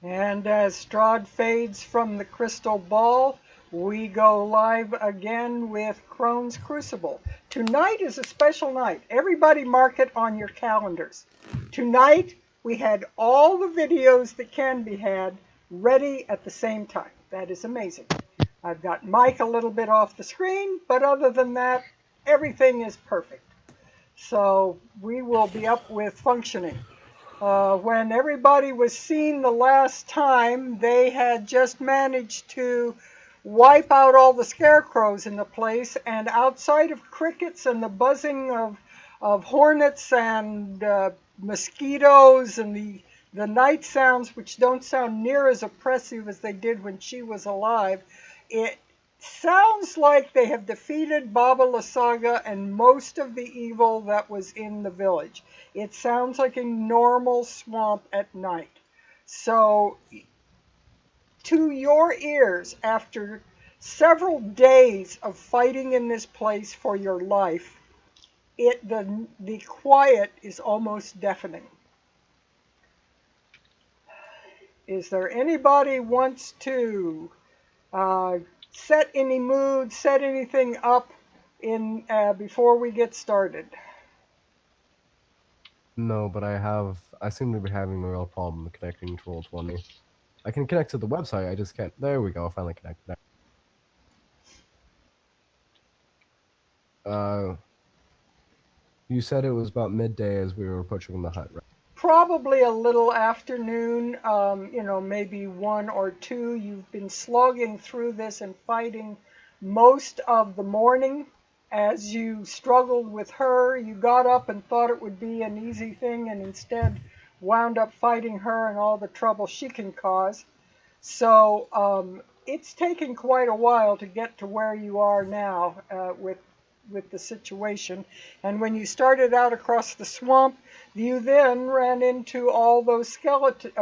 And as Strahd fades from the crystal ball, we go live again with Crone's Crucible. Tonight is a special night. Everybody mark it on your calendars. Tonight, we had all the videos that can be had ready at the same time. That is amazing. I've got Mike a little bit off the screen, but other than that, everything is perfect. So we will be up with functioning. When everybody was seen the last time, they had just managed to wipe out all the scarecrows in the place, and outside of crickets and the buzzing of hornets and mosquitoes and the night sounds, which don't sound near as oppressive as they did when she was alive, it sounds like they have defeated Baba Lysaga and most of the evil that was in the village. It sounds like a normal swamp at night. So, to your ears, after several days of fighting in this place for your life, the quiet is almost deafening. Is there anybody wants to set any mood, set anything up in before we get started? No, but I seem to be having a real problem connecting to Roll20. I can connect to the website, I just can't. There we go, finally connected. You said it was about midday as we were approaching the hut, right? Probably a little afternoon, maybe 1 or 2. You've been slogging through this and fighting most of the morning. As you struggled with her, you got up and thought it would be an easy thing and instead wound up fighting her and all the trouble she can cause. So it's taken quite a while to get to where you are now with the situation. And when you started out across the swamp, you then ran into all those scarecrows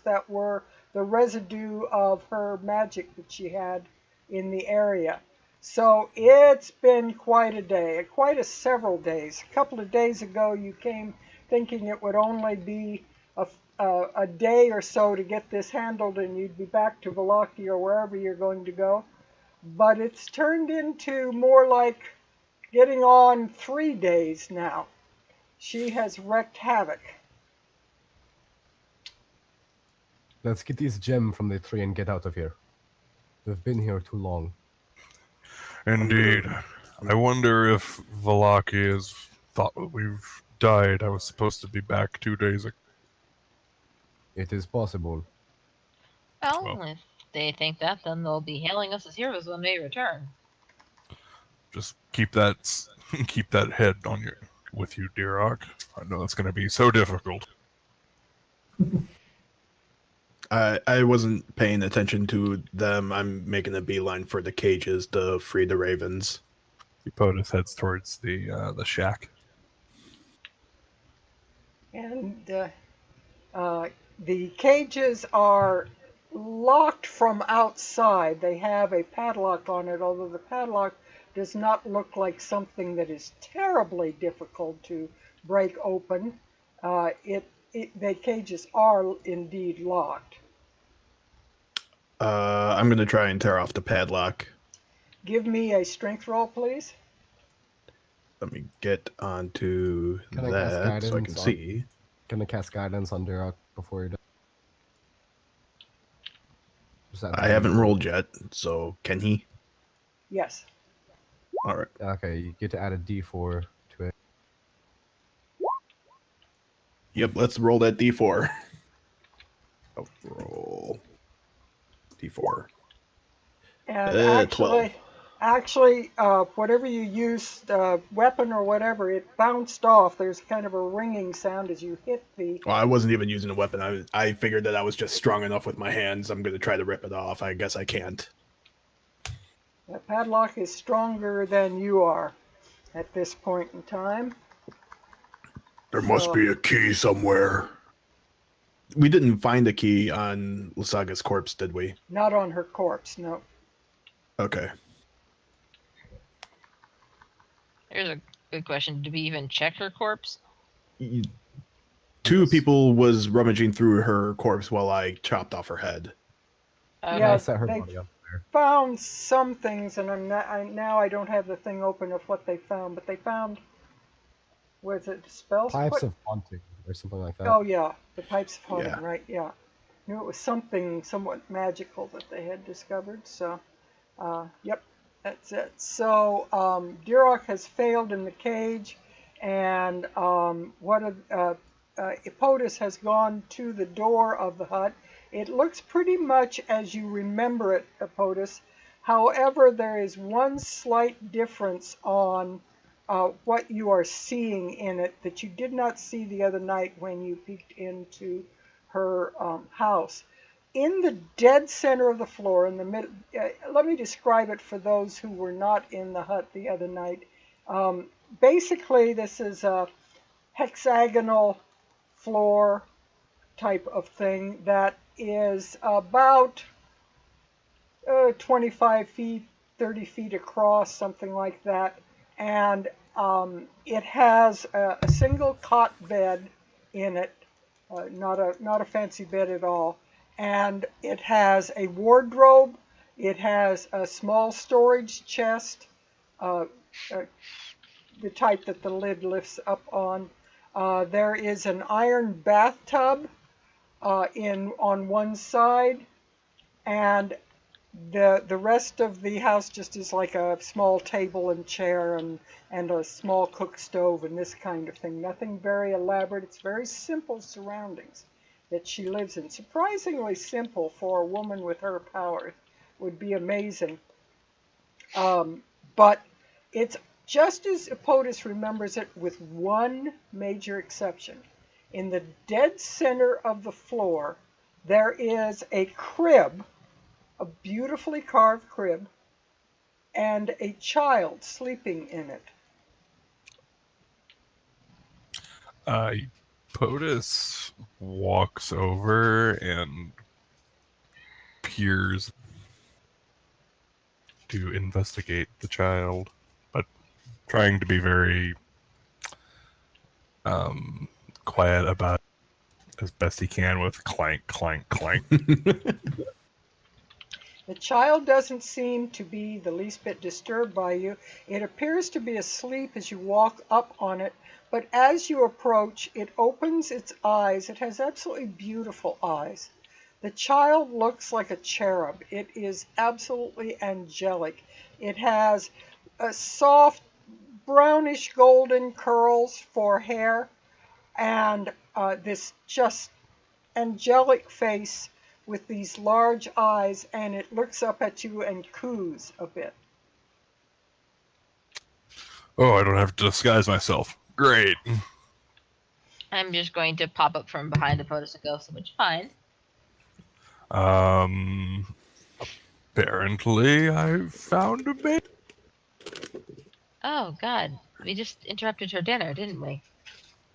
that were the residue of her magic that she had in the area. So it's been quite a day, several days. A couple of days ago, you came thinking it would only be a day or so to get this handled and you'd be back to Vallaki or wherever you're going to go. But it's turned into more like getting on 3 days now. She has wreaked havoc. Let's get this gem from the tree and get out of here. We've been here too long. Indeed. I wonder if Vallaki has thought we've died. I was supposed to be back 2 days ago. It is possible. Well, if they think that, then they'll be hailing us as heroes when we return. Just keep that head on with you, Deerock. I know that's going to be so difficult. I wasn't paying attention to them. I'm making a beeline for the cages to free the ravens. Epotus heads towards the shack. And the cages are locked from outside. They have a padlock on it, although the padlock does not look like something that is terribly difficult to break open. The cages are indeed locked. I'm going to try and tear off the padlock. Give me a strength roll, please. Let me get onto that so I can see. Can I cast guidance on Deerock before you're done? I haven't rolled yet, so can he? Yes. All right. Okay, you get to add a d4 to it. Yep, let's roll that d4. Oh, roll d4. And 12. Actually, whatever you used, weapon or whatever, it bounced off. There's kind of a ringing sound as you hit the... Well, I wasn't even using a weapon. I figured that I was just strong enough with my hands. I'm going to try to rip it off. I guess I can't. The padlock is stronger than you are at this point in time. There must be a key somewhere. We didn't find a key on Lysaga's corpse, did we? Not on her corpse, no. Okay. Here's a good question. Did we even check her corpse? Two people was rummaging through her corpse while I chopped off her head. Okay. Yeah, I set her they- body up there. Found some things, and now I don't have the thing open of what they found, but they found, was it spells? Pipes of haunting or something like that. Oh yeah, the pipes of haunting, Yeah. right? Yeah, knew it was something somewhat magical that they had discovered. So, yep, that's it. So Duroc has failed in the cage, and Epotus has gone to the door of the hut. It looks pretty much as you remember it, Epotus. However, there is one slight difference on what you are seeing in it that you did not see the other night when you peeked into her house. In the dead center of the floor, in the middle, let me describe it for those who were not in the hut the other night. Basically, this is a hexagonal floor type of thing that is about 25 feet, 30 feet across, something like that. And it has a single cot bed in it, not a fancy bed at all. And it has a wardrobe. It has a small storage chest, the type that the lid lifts up on. There is an iron bathtub on one side, and the rest of the house just is like a small table and chair and a small cook stove and this kind of thing. Nothing very elaborate. It's very simple surroundings that she lives in. Surprisingly simple for a woman with her powers. Would be amazing. But it's just as Epotus remembers it, with one major exception. In the dead center of the floor, there is a crib, a beautifully carved crib, and a child sleeping in it. POTUS walks over and peers to investigate the child, but trying to be very quiet about it as best he can with clank, clank, clank. The child doesn't seem to be the least bit disturbed by you. It appears to be asleep as you walk up on it, but as you approach, it opens its eyes. It has absolutely beautiful eyes. The child looks like a cherub. It is absolutely angelic. It has a soft brownish golden curls for hair and this just angelic face with these large eyes, and it looks up at you and coos a bit. Oh, I don't have to disguise myself. Great. I'm just going to pop up from behind the POTUS and go, so much fine. Apparently I found a baby. Oh, God. We just interrupted her dinner, didn't we?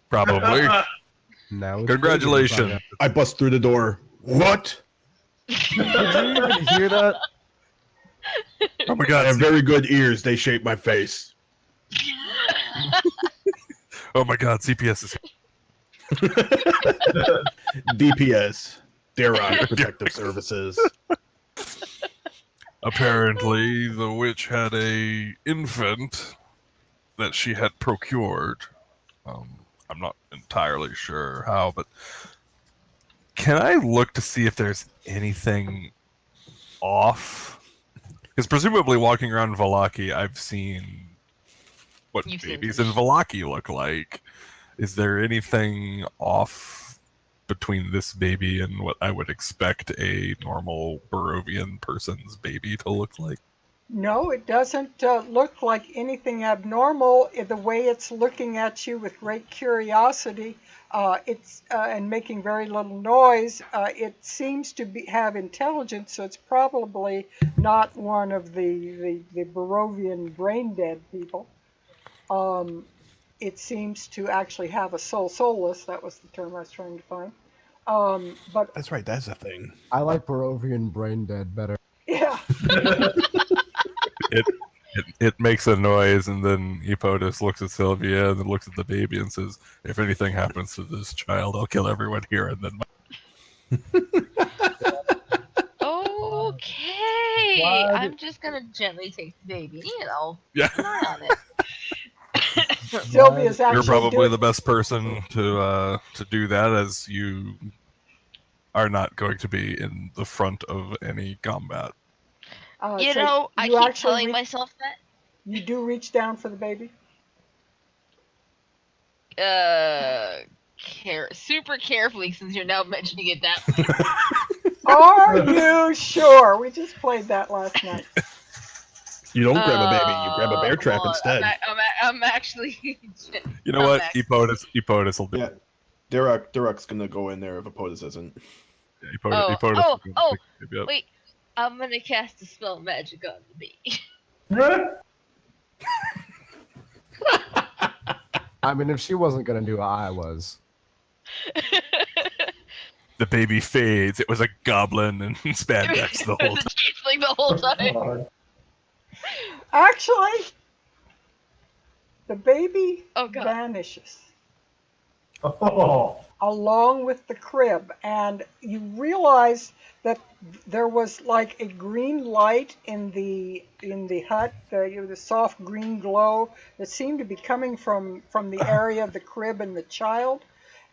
Probably. Now it's Congratulations. I bust through the door. What? Did you even hear that? Oh my I god. have very good ears. They shape my face. Oh my god, CPS is DPS. Daron Protective Services. apparently the witch had a infant that she had procured. I'm not entirely sure how, but can I look to see if there's anything off? Because presumably walking around Vallaki, I've seen what You've seen babies this. in Vallaki look like. Is there anything off between this baby and what I would expect a normal Barovian person's baby to look like? No, it doesn't look like anything abnormal. The way it's looking at you with great curiosity, and making very little noise. It seems to have intelligence, so it's probably not one of the Barovian brain-dead people. It seems to actually have a soul, soulless. That was the term I was trying to find. But That's right. That's a thing. I like Barovian brain dead better. yeah. It makes a noise, and then Epotus looks at Sylvia, and then looks at the baby, and says, "If anything happens to this child, I'll kill everyone here." And then Okay, Why I'm just gonna gently take the baby and I'll Yeah. keep an eye on it. Sylvia's you're actually probably doing, the best person to do that, as you are not going to be in the front of any combat. You so know, I you keep actually telling re- myself that. you do reach down for the baby. Super carefully, since you're now mentioning it that way. Are you sure? We just played that last night. You don't grab a baby, you grab a bear trap well, instead. I'm actually. You know I'm what? actually- Epotus will do. Yeah. Durak's gonna go in there if Epotus isn't. Yeah, Oh, Epotus oh, will pick oh, the baby up. Wait, I'm gonna cast a spell of magic on the baby. I mean, if she wasn't gonna do it, I was. The baby fades. It was a goblin and spandex the whole It was time. a changeling the whole time. Actually, the baby Oh, God. vanishes Oh, along with the crib, and you realize that there was like a green light in the hut, the soft green glow that seemed to be coming from the area of the crib and the child.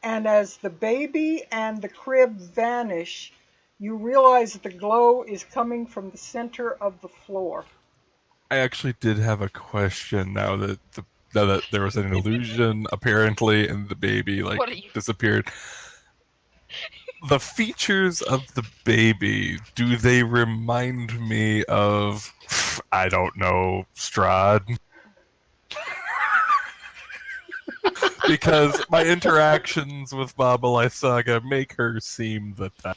And as the baby and the crib vanish, you realize that the glow is coming from the center of the floor. I actually did have a question now that there was an illusion apparently, and the baby What are you- disappeared. The features of the baby, do they remind me of, I don't know, Strahd? Because my interactions with Baba Lysaga make her seem the type.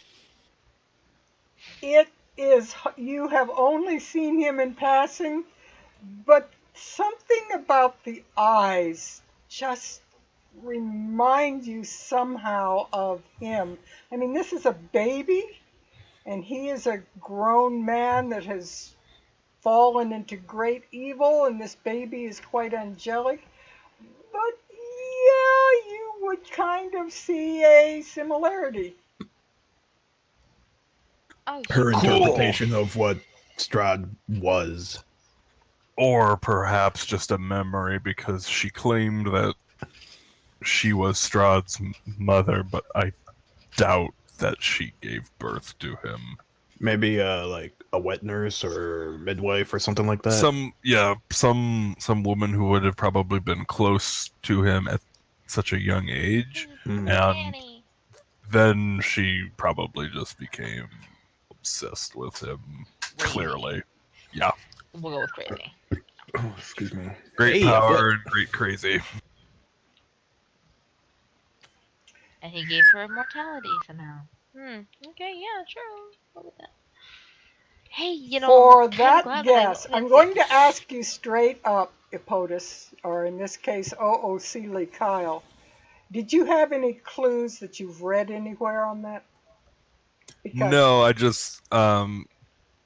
It is, you have only seen him in passing, but something about the eyes just reminds you somehow of him. I mean, this is a baby, and he is a grown man that has fallen into great evil, and this baby is quite angelic. But yeah, you would kind of see a similarity. Oh, Her cool. interpretation of what Strahd was. Or perhaps just a memory, because she claimed that she was Strahd's mother, but I doubt that she gave birth to him. Maybe like a wet nurse or midwife or something like that. Some woman who would have probably been close to him at such a young age, Hmm. and then she probably just became obsessed with him. Clearly, yeah. We'll go with crazy. Oh, excuse me. Great Hey, power and great crazy. And he gave her immortality somehow. Okay, yeah, sure. I'll go with that. Hey, you know, For I'm kinda that glad guess, that I I'm going to ask you straight up, Epotus, or in this case, OOC Kyle. Did you have any clues that you've read anywhere on that? Because No, I just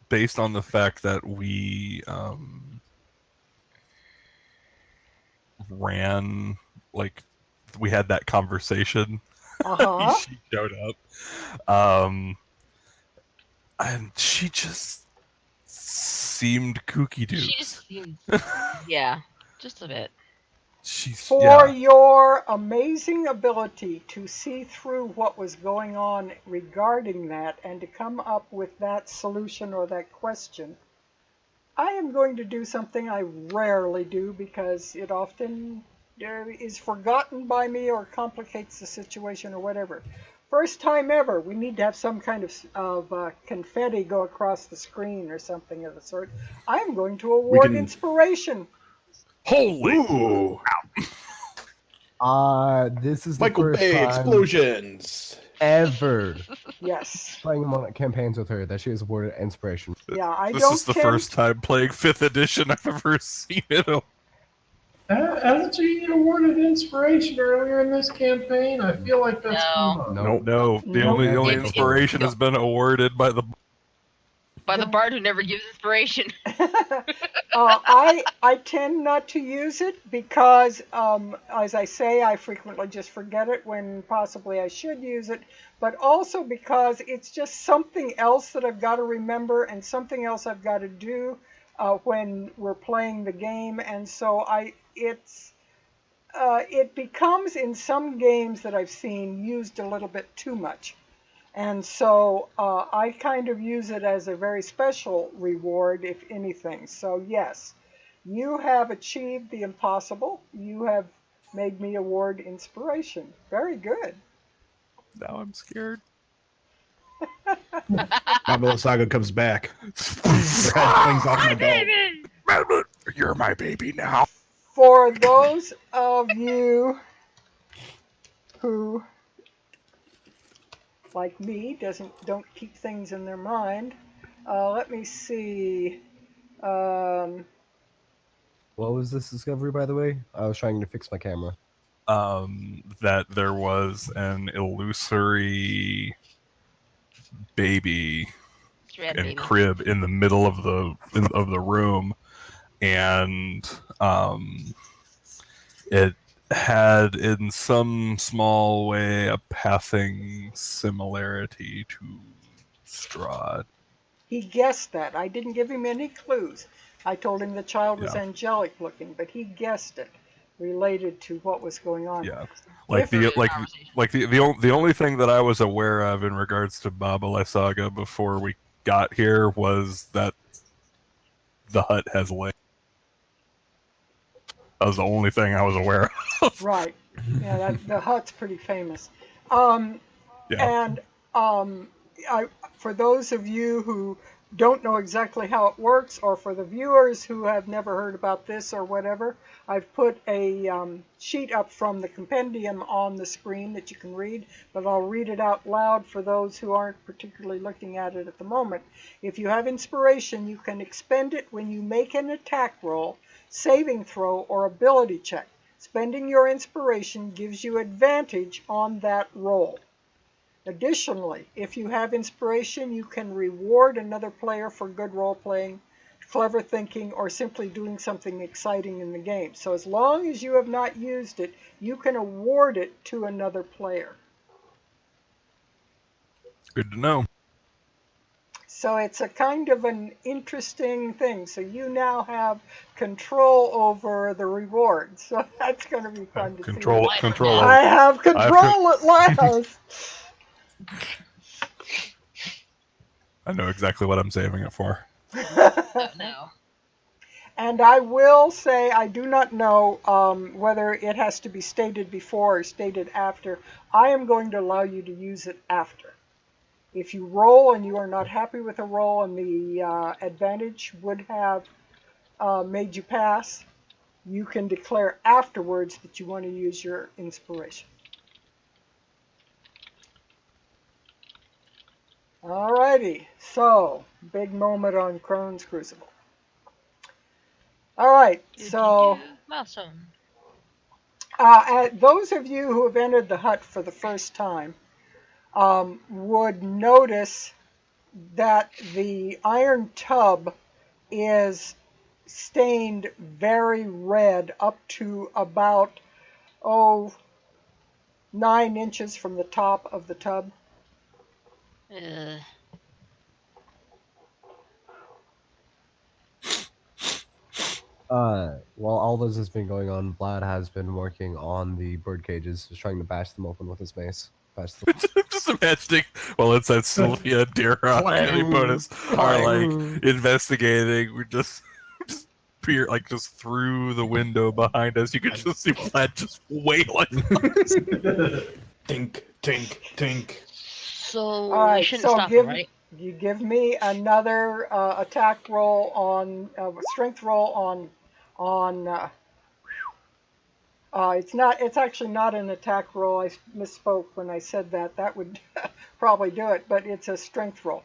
based on the fact that we ran, like, we had that conversation. Uh-huh. She showed up, and she just seemed kooky She dukes. just seems, yeah, just a bit. She's For yeah. your amazing ability to see through what was going on regarding that and to come up with that solution or that question, I am going to do something I rarely do because it often is forgotten by me or complicates the situation or whatever. First time ever, we need to have some kind of confetti go across the screen or something of the sort. I'm going to award can- inspiration. Holy! Ooh! This is the Michael first Bay time explosions! ever Yes. playing among campaigns with her that she was awarded inspiration. Yeah, I This don't is the tend- first time playing 5th edition I've ever seen it. hasn't she awarded inspiration earlier in this campaign? I feel like that's No. come up. Nope. No, the Nope. only Never. inspiration has been awarded by the. By the bard who never gives inspiration. I tend not to use it because, as I say, I frequently just forget it when possibly I should use it, but also because it's just something else that I've got to remember and something else I've got to do when we're playing the game, and so it becomes in some games that I've seen used a little bit too much. And so I kind of use it as a very special reward, if anything. So yes, you have achieved the impossible. You have made me award inspiration. Very good. Now I'm scared. Baba Lysaga comes back. Her head flings off my belt. You're my baby now. For those of you who, like me, don't keep things in their mind, let me see. What was this discovery, by the way? I was trying to fix my camera. That there was an illusory baby and crib in the middle of the room, and it had in some small way a passing similarity to Strahd. He guessed that. I didn't give him any clues. I told him the child was angelic looking, but he guessed it related to what was going on. Yeah. The only thing that I was aware of in regards to Baba Lysaga before we got here was that the hut has legs. That was the only thing I was aware of. Right. Yeah, the hut's pretty famous. Yeah. And for those of you who don't know exactly how it works, or for the viewers who have never heard about this or whatever, I've put a sheet up from the compendium on the screen that you can read, but I'll read it out loud for those who aren't particularly looking at it at the moment. If you have inspiration, you can expend it when you make an attack roll, saving throw, or ability check. Spending your inspiration gives you advantage on that roll. Additionally, if you have inspiration, you can reward another player for good role-playing, clever thinking, or simply doing something exciting in the game. So as long as you have not used it, you can award it to another player. Good to know. So it's a kind of an interesting thing. So you now have control over the reward. So that's going to be fun to see. Control. I have control at last. I know exactly what I'm saving it for. No. And I will say I do not know whether it has to be stated before or stated after. I am going to allow you to use it after. If you roll and you are not happy with a roll and the advantage would have made you pass, you can declare afterwards that you want to use your inspiration. Alrighty, so big moment on Crone's Crucible. Alright, so those of you who have entered the hut for the first time would notice that the iron tub is stained very red up to about 9 inches from the top of the tub. While all this has been going on, Vlad has been working on the bird cages, just trying to bash them open with his mace. Just imagining, well, it's that Sylvia, Dira, and Bonus are like investigating. We're just peer just through the window behind us. You could just see Vlad just wailing. Tink, tink, tink. So we shouldn't stop him, right? You give me another attack roll on strength roll on. It's actually not an attack roll. I misspoke when I said that. That would probably do it, but it's a strength roll.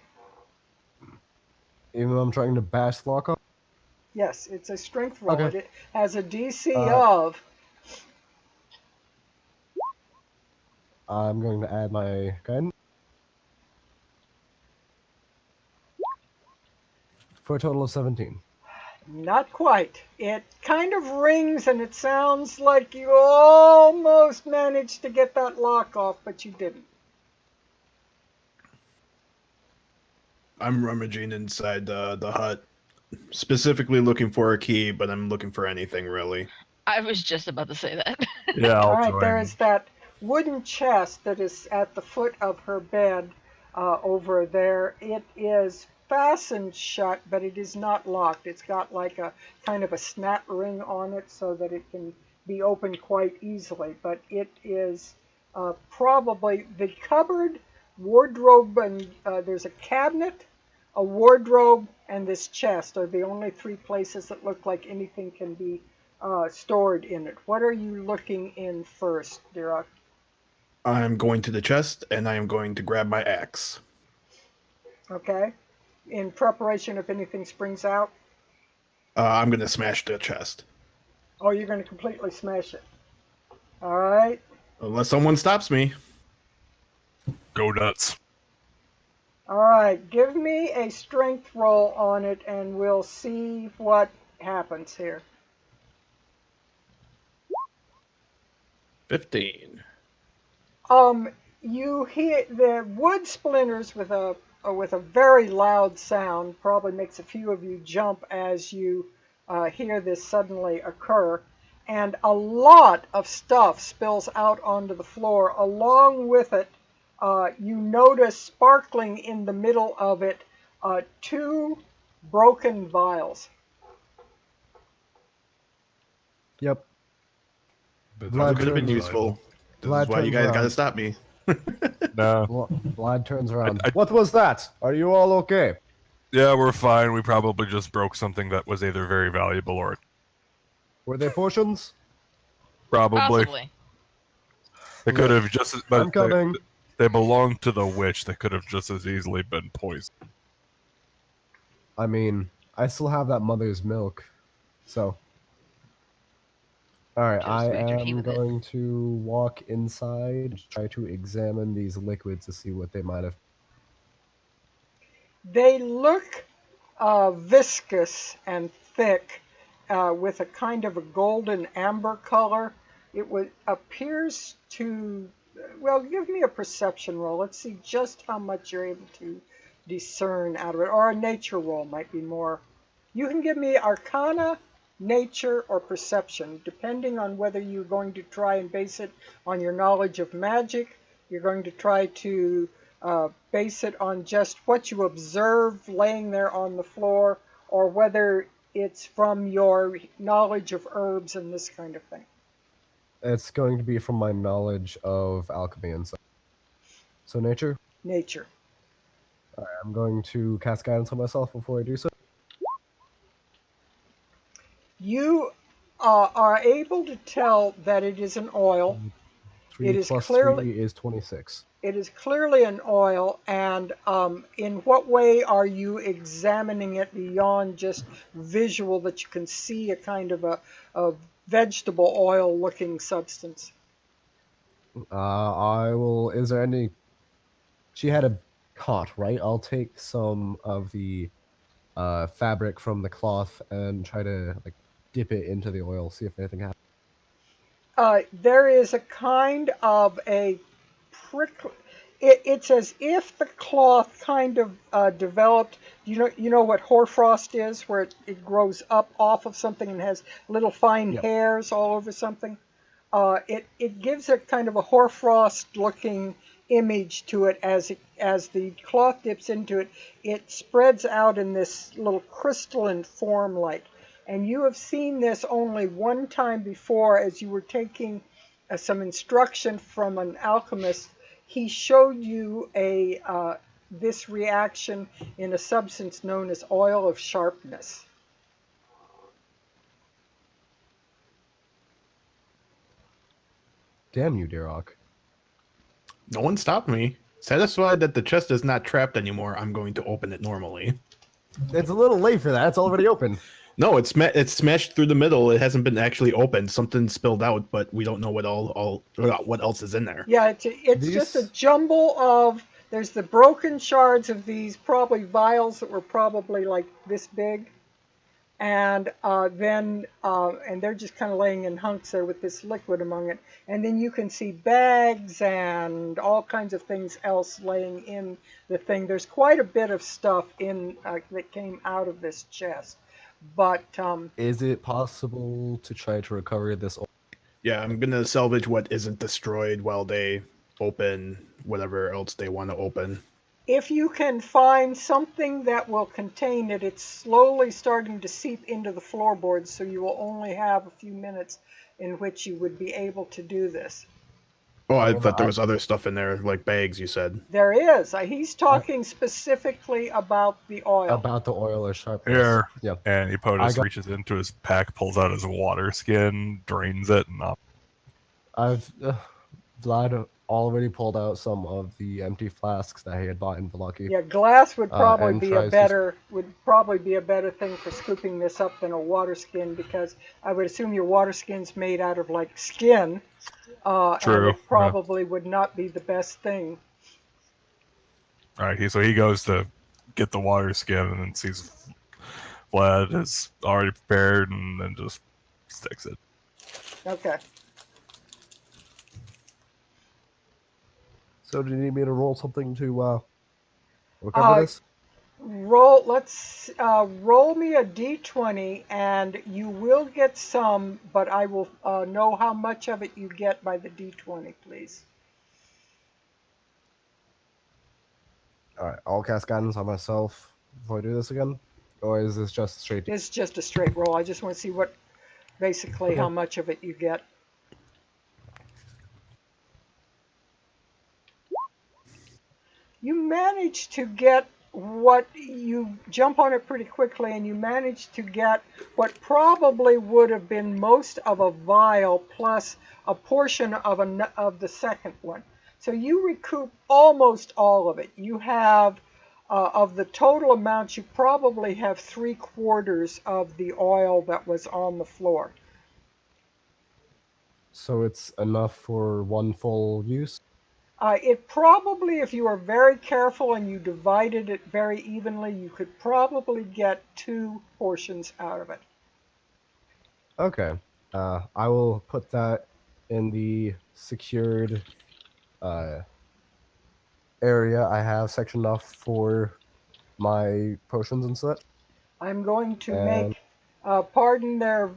Even though I'm trying to bash lock up? Yes, it's a strength roll. Okay. It has a DC of. I'm going to add my guidance. For a total of 17. Not quite. It kind of rings and it sounds like you almost managed to get that lock off, but you didn't. I'm rummaging inside the hut, specifically looking for a key, but I'm looking for anything really. I was just about to say that. Yeah, All right, there is that wooden chest that is at the foot of her bed over there. It is fastened shut, but it is not locked. It's got like a kind of a snap ring on it so that it can be opened quite easily. But it is probably the cupboard, wardrobe, and there's a cabinet, a wardrobe, and this chest are the only three places that look like anything can be stored in it. What are you looking in first, Dirac? I'm going to the chest, and I am going to grab my axe. Okay. In preparation if anything springs out? I'm going to smash the chest. Oh, you're going to completely smash it. All right. Unless someone stops me. Go nuts. All right. Give me a strength roll on it, and we'll see what happens here. 15. You hear the wood splinters with a very loud sound. Probably makes a few of you jump as you hear this suddenly occur, and a lot of stuff spills out onto the floor. Along with it, you notice sparkling in the middle of it 2 broken vials. Yep. But Blood Could have been turns useful. This Vlad is why you turns guys around. got to stop me. No. Vlad turns around. I- What was that? Are you all okay? Yeah, we're fine. We probably just broke something that was either very valuable or Were they potions? probably. Possibly. They could have just. I'm But coming. they belonged to the witch. They could have just as easily been poisoned. I mean, I still have that mother's milk, so. All right, Just I make your tea am with it. going to walk inside, try to examine these liquids to see what they might have. They look viscous and thick, with a kind of a golden amber color. It appears to, well, give me a perception roll. Let's see just how much you're able to discern out of it. Or a nature roll might be more. You can give me Arcana, nature, or perception, depending on whether you're going to try and base it on your knowledge of magic, you're going to try to base it on just what you observe laying there on the floor, or whether it's from your knowledge of herbs and this kind of thing. It's going to be from my knowledge of alchemy and stuff. So nature. Nature. All right, I'm going to cast guidance on myself before I do so. You are able to tell that it is an oil. 3 It is plus clearly- 3 is 26. It is clearly an oil, and in what way are you examining it beyond just visual that you can see a kind of a vegetable oil-looking substance? I will. Is there any? She had a cot, right? I'll take some of the fabric from the cloth and try to like dip it into the oil, see if anything happens. There is a kind of a prickle. It's as if the cloth kind of developed. You know what hoarfrost is, where it grows up off of something and has little fine Yep. hairs all over something. It gives a kind of a hoarfrost-looking image to it as the cloth dips into it. It spreads out in this little crystalline form, and you have seen this only one time before, as you were taking some instruction from an alchemist. He showed you this reaction in a substance known as oil of sharpness. Damn you, Darok. No one stopped me. Satisfied that the chest is not trapped anymore, I'm going to open it normally. It's a little late for that. It's already open. No, it's smashed through the middle. It hasn't been actually opened. Something spilled out, but we don't know what else is in there. Yeah, it's These- just a jumble of there's the broken shards of these probably vials that were probably like this big. And and they're just kind of laying in hunks there with this liquid among it. And then you can see bags and all kinds of things else laying in the thing. There's quite a bit of stuff in that came out of this chest. But Is it possible to try to recover this? Yeah, I'm gonna salvage what isn't destroyed while they open whatever else they want to open. if you can find something that will contain it, it's slowly starting to seep into the floorboards, so you will only have a few minutes in which you would be able to do this. Oh, I thought there was other stuff in there, like bags, you said. There is. He's talking specifically about the oil. About the oil or sharpness. Here. Yep. And Epotus reaches into his pack, pulls out his water skin, drains it, and Vlad already pulled out some of the empty flasks that he had bought in Vallaki. Yeah, glass would probably and be tries a to- better thing for scooping this up than a water skin, because I would assume your water skin's made out of like skin. True. And it probably would not be the best thing. Alright, so he goes to get the water skin and then sees Vlad is already prepared and then just sticks it. Okay. So do you need me to roll something to recover this? Roll me a d20, and you will get some, but I will know how much of it you get by the d20, please. Alright, I'll cast guidance on myself before I do this again? Or is this just straight? It's just a straight roll. I just want to see basically how much of it you get. You manage to get you jump on it pretty quickly, and you manage to get what probably would have been most of a vial plus a portion of the second one. So you recoup almost all of it. You have, of the total amount, you probably have 3/4 of the oil that was on the floor. So it's enough for one full use? It probably, if you are very careful and you divided it very evenly, you could probably get 2 portions out of it. Okay. I will put that in the secured area I have sectioned off for my potions and such. I'm going to And- make, pardon their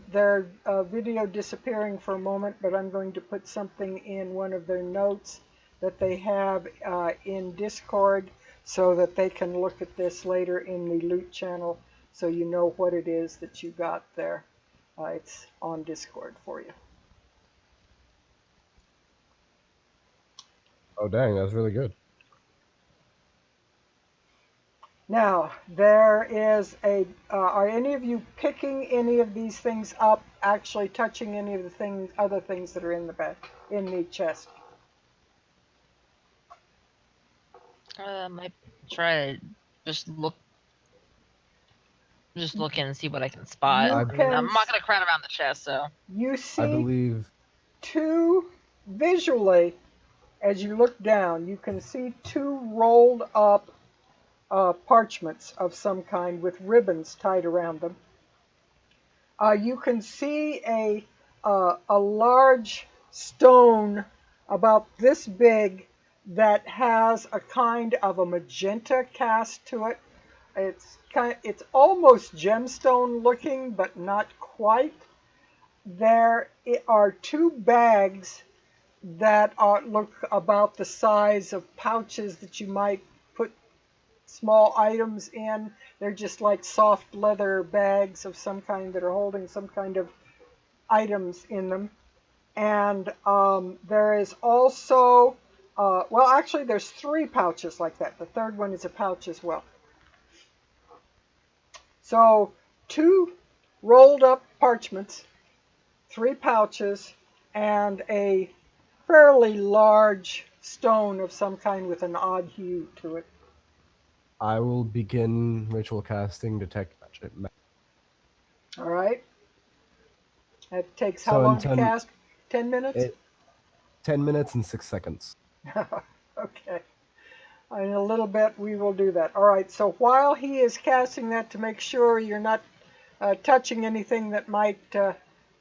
video disappearing for a moment, but I'm going to put something in one of their notes that they have in Discord so that they can look at this later in the loot channel, so you know what it is that you got there. It's on Discord for you. Oh dang, that's really good. Now, there is are any of you picking any of these things up, actually touching any of the other things that are in the chest? I try to just look in and see what I can spot. You I mean, can I'm not gonna crowd around the chest, so. You I see believe visually, as you look down, you can see 2 rolled up parchments of some kind with ribbons tied around them. You can see a large stone about this big that has a kind of a magenta cast to it. It's almost gemstone looking, but not quite. There are 2 bags that look about the size of pouches that you might put small items in. They're just like soft leather bags of some kind that are holding some kind of items in them. And there is also, well, actually there's 3 pouches like that. The third one is a pouch as well. So 2 rolled up parchments, 3 pouches, and a fairly large stone of some kind with an odd hue to it. I will begin ritual casting Detect Magic. All right. That takes So how in long to 10 cast? 10 minutes? 10 minutes and 6 seconds. Okay. In a little bit, we will do that. All right, so while he is casting that to make sure you're not touching anything that might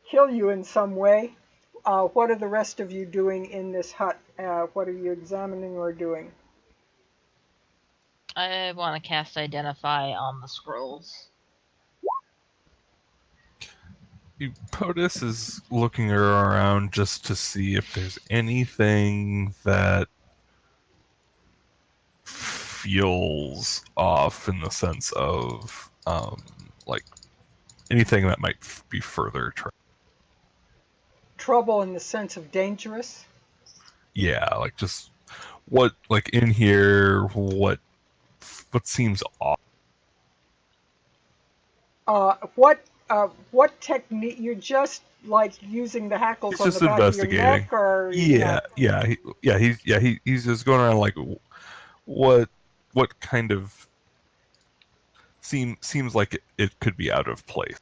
kill you in some way, what are the rest of you doing in this hut? What are you examining or doing? I want to cast Identify on the scrolls. POTUS is looking around just to see if there's anything that feels off in the sense of like anything that might be further Trouble in the sense of dangerous? yeah, like just what, like in here, what seems off. What technique? You're just like using the hackles He's on just the back of your investigating. neck, or He's just going around like what kind of seems like it could be out of place.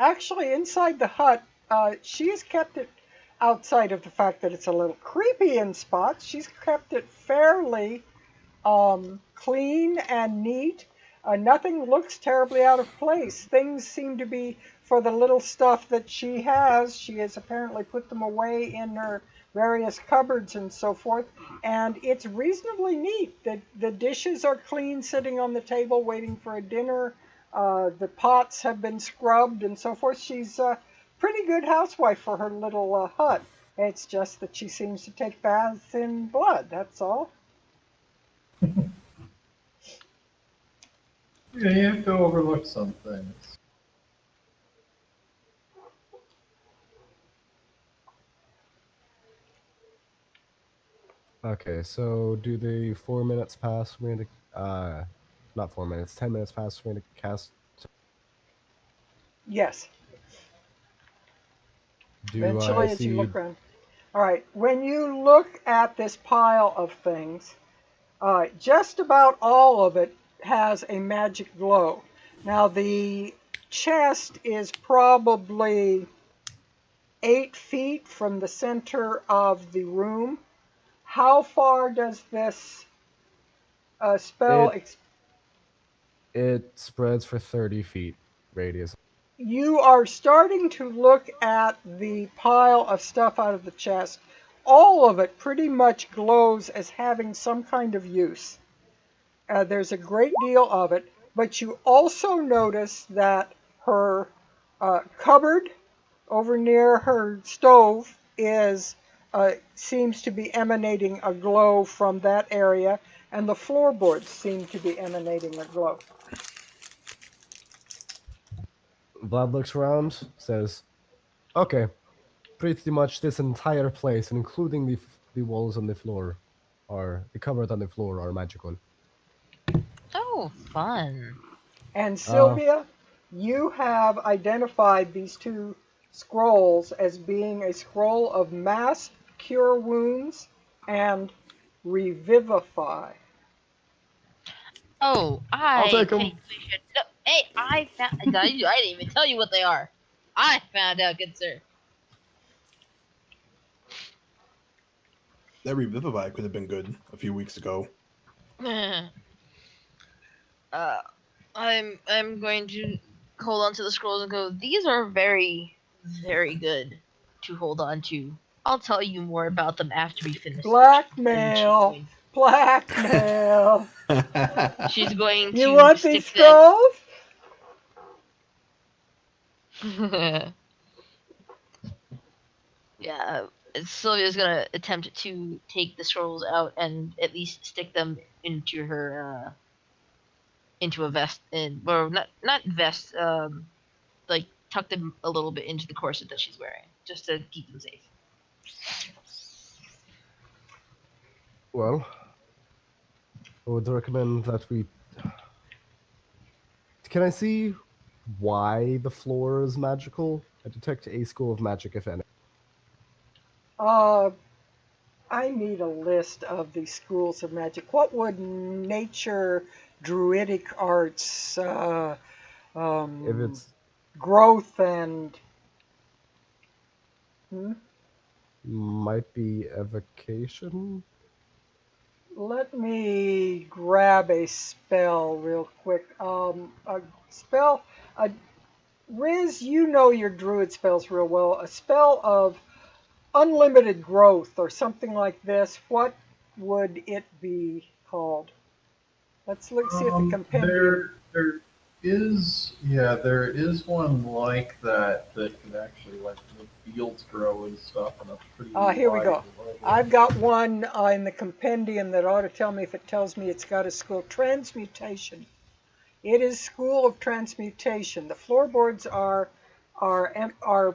Actually, inside the hut, she has kept it, outside of the fact that it's a little creepy in spots, she's kept it fairly clean and neat. Nothing looks terribly out of place. Things seem to be, for the little stuff that she has apparently put them away in her various cupboards and so forth, and it's reasonably neat. The dishes are clean, sitting on the table waiting for a dinner. The pots have been scrubbed and so forth. She's a pretty good housewife for her little hut. It's just that she seems to take baths in blood, that's all. Yeah, you have to overlook some things. Okay, so do the 4 minutes pass for me to not 4 minutes, 10 minutes pass for me to cast? Yes. Do Eventually, I as see? you look around. All right, when you look at this pile of things, just about all of it has a magic glow. Now, the chest is probably 8 feet from the center of the room. How far does this spell? It spreads for 30 feet radius. You are starting to look at the pile of stuff out of the chest. All of it pretty much glows as having some kind of use. There's a great deal of it, but you also notice that her cupboard over near her stove seems to be emanating a glow from that area, and the floorboards seem to be emanating a glow. Vlad looks around, says, "Okay, pretty much this entire place, including the walls on the floor, the cupboard on the floor, are magical." Oh, fun. And Sylvia, you have identified these two scrolls as being a scroll of mass cure wounds and revivify. Oh, I'll I take 'em. think we should. No, hey, I found. I didn't even tell you what they are. I found out, good sir. That Revivify could have been good a few weeks ago. I'm going to hold on to the scrolls and go. These are very, very good to hold on to. I'll tell you more about them after we finish. Blackmail! Blackmail! She's going to. You want these stick them. scrolls? Yeah, Sylvia's gonna attempt to take the scrolls out and at least stick them into her into a vest, or not vest, like tuck them a little bit into the corset that she's wearing, just to keep them safe. Well, I would recommend that we. Can I see why the floor is magical? I detect a school of magic, if any. I need a list of the schools of magic. What would nature, druidic arts, If it's growth, and might be evocation. Let me grab a spell real quick. A spell, a Riz, you know your druid spells real well. A spell of unlimited growth or something like this. What would it be called? Let's look, see if the compendium. There is one like that that can actually let the fields grow and stuff on a pretty Here we wide go. level. I've got one in the compendium that ought to tell me if it tells me it's got a school. Transmutation. It is School of Transmutation. The floorboards are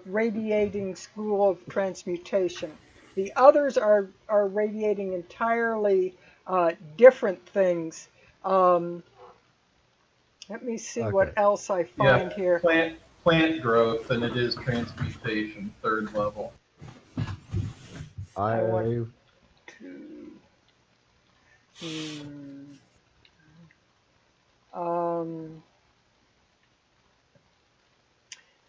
radiating School of Transmutation. The others are radiating entirely different things. Let me see what Okay. else I find here. Plant growth, and it is transmutation, 3rd level. I want I to.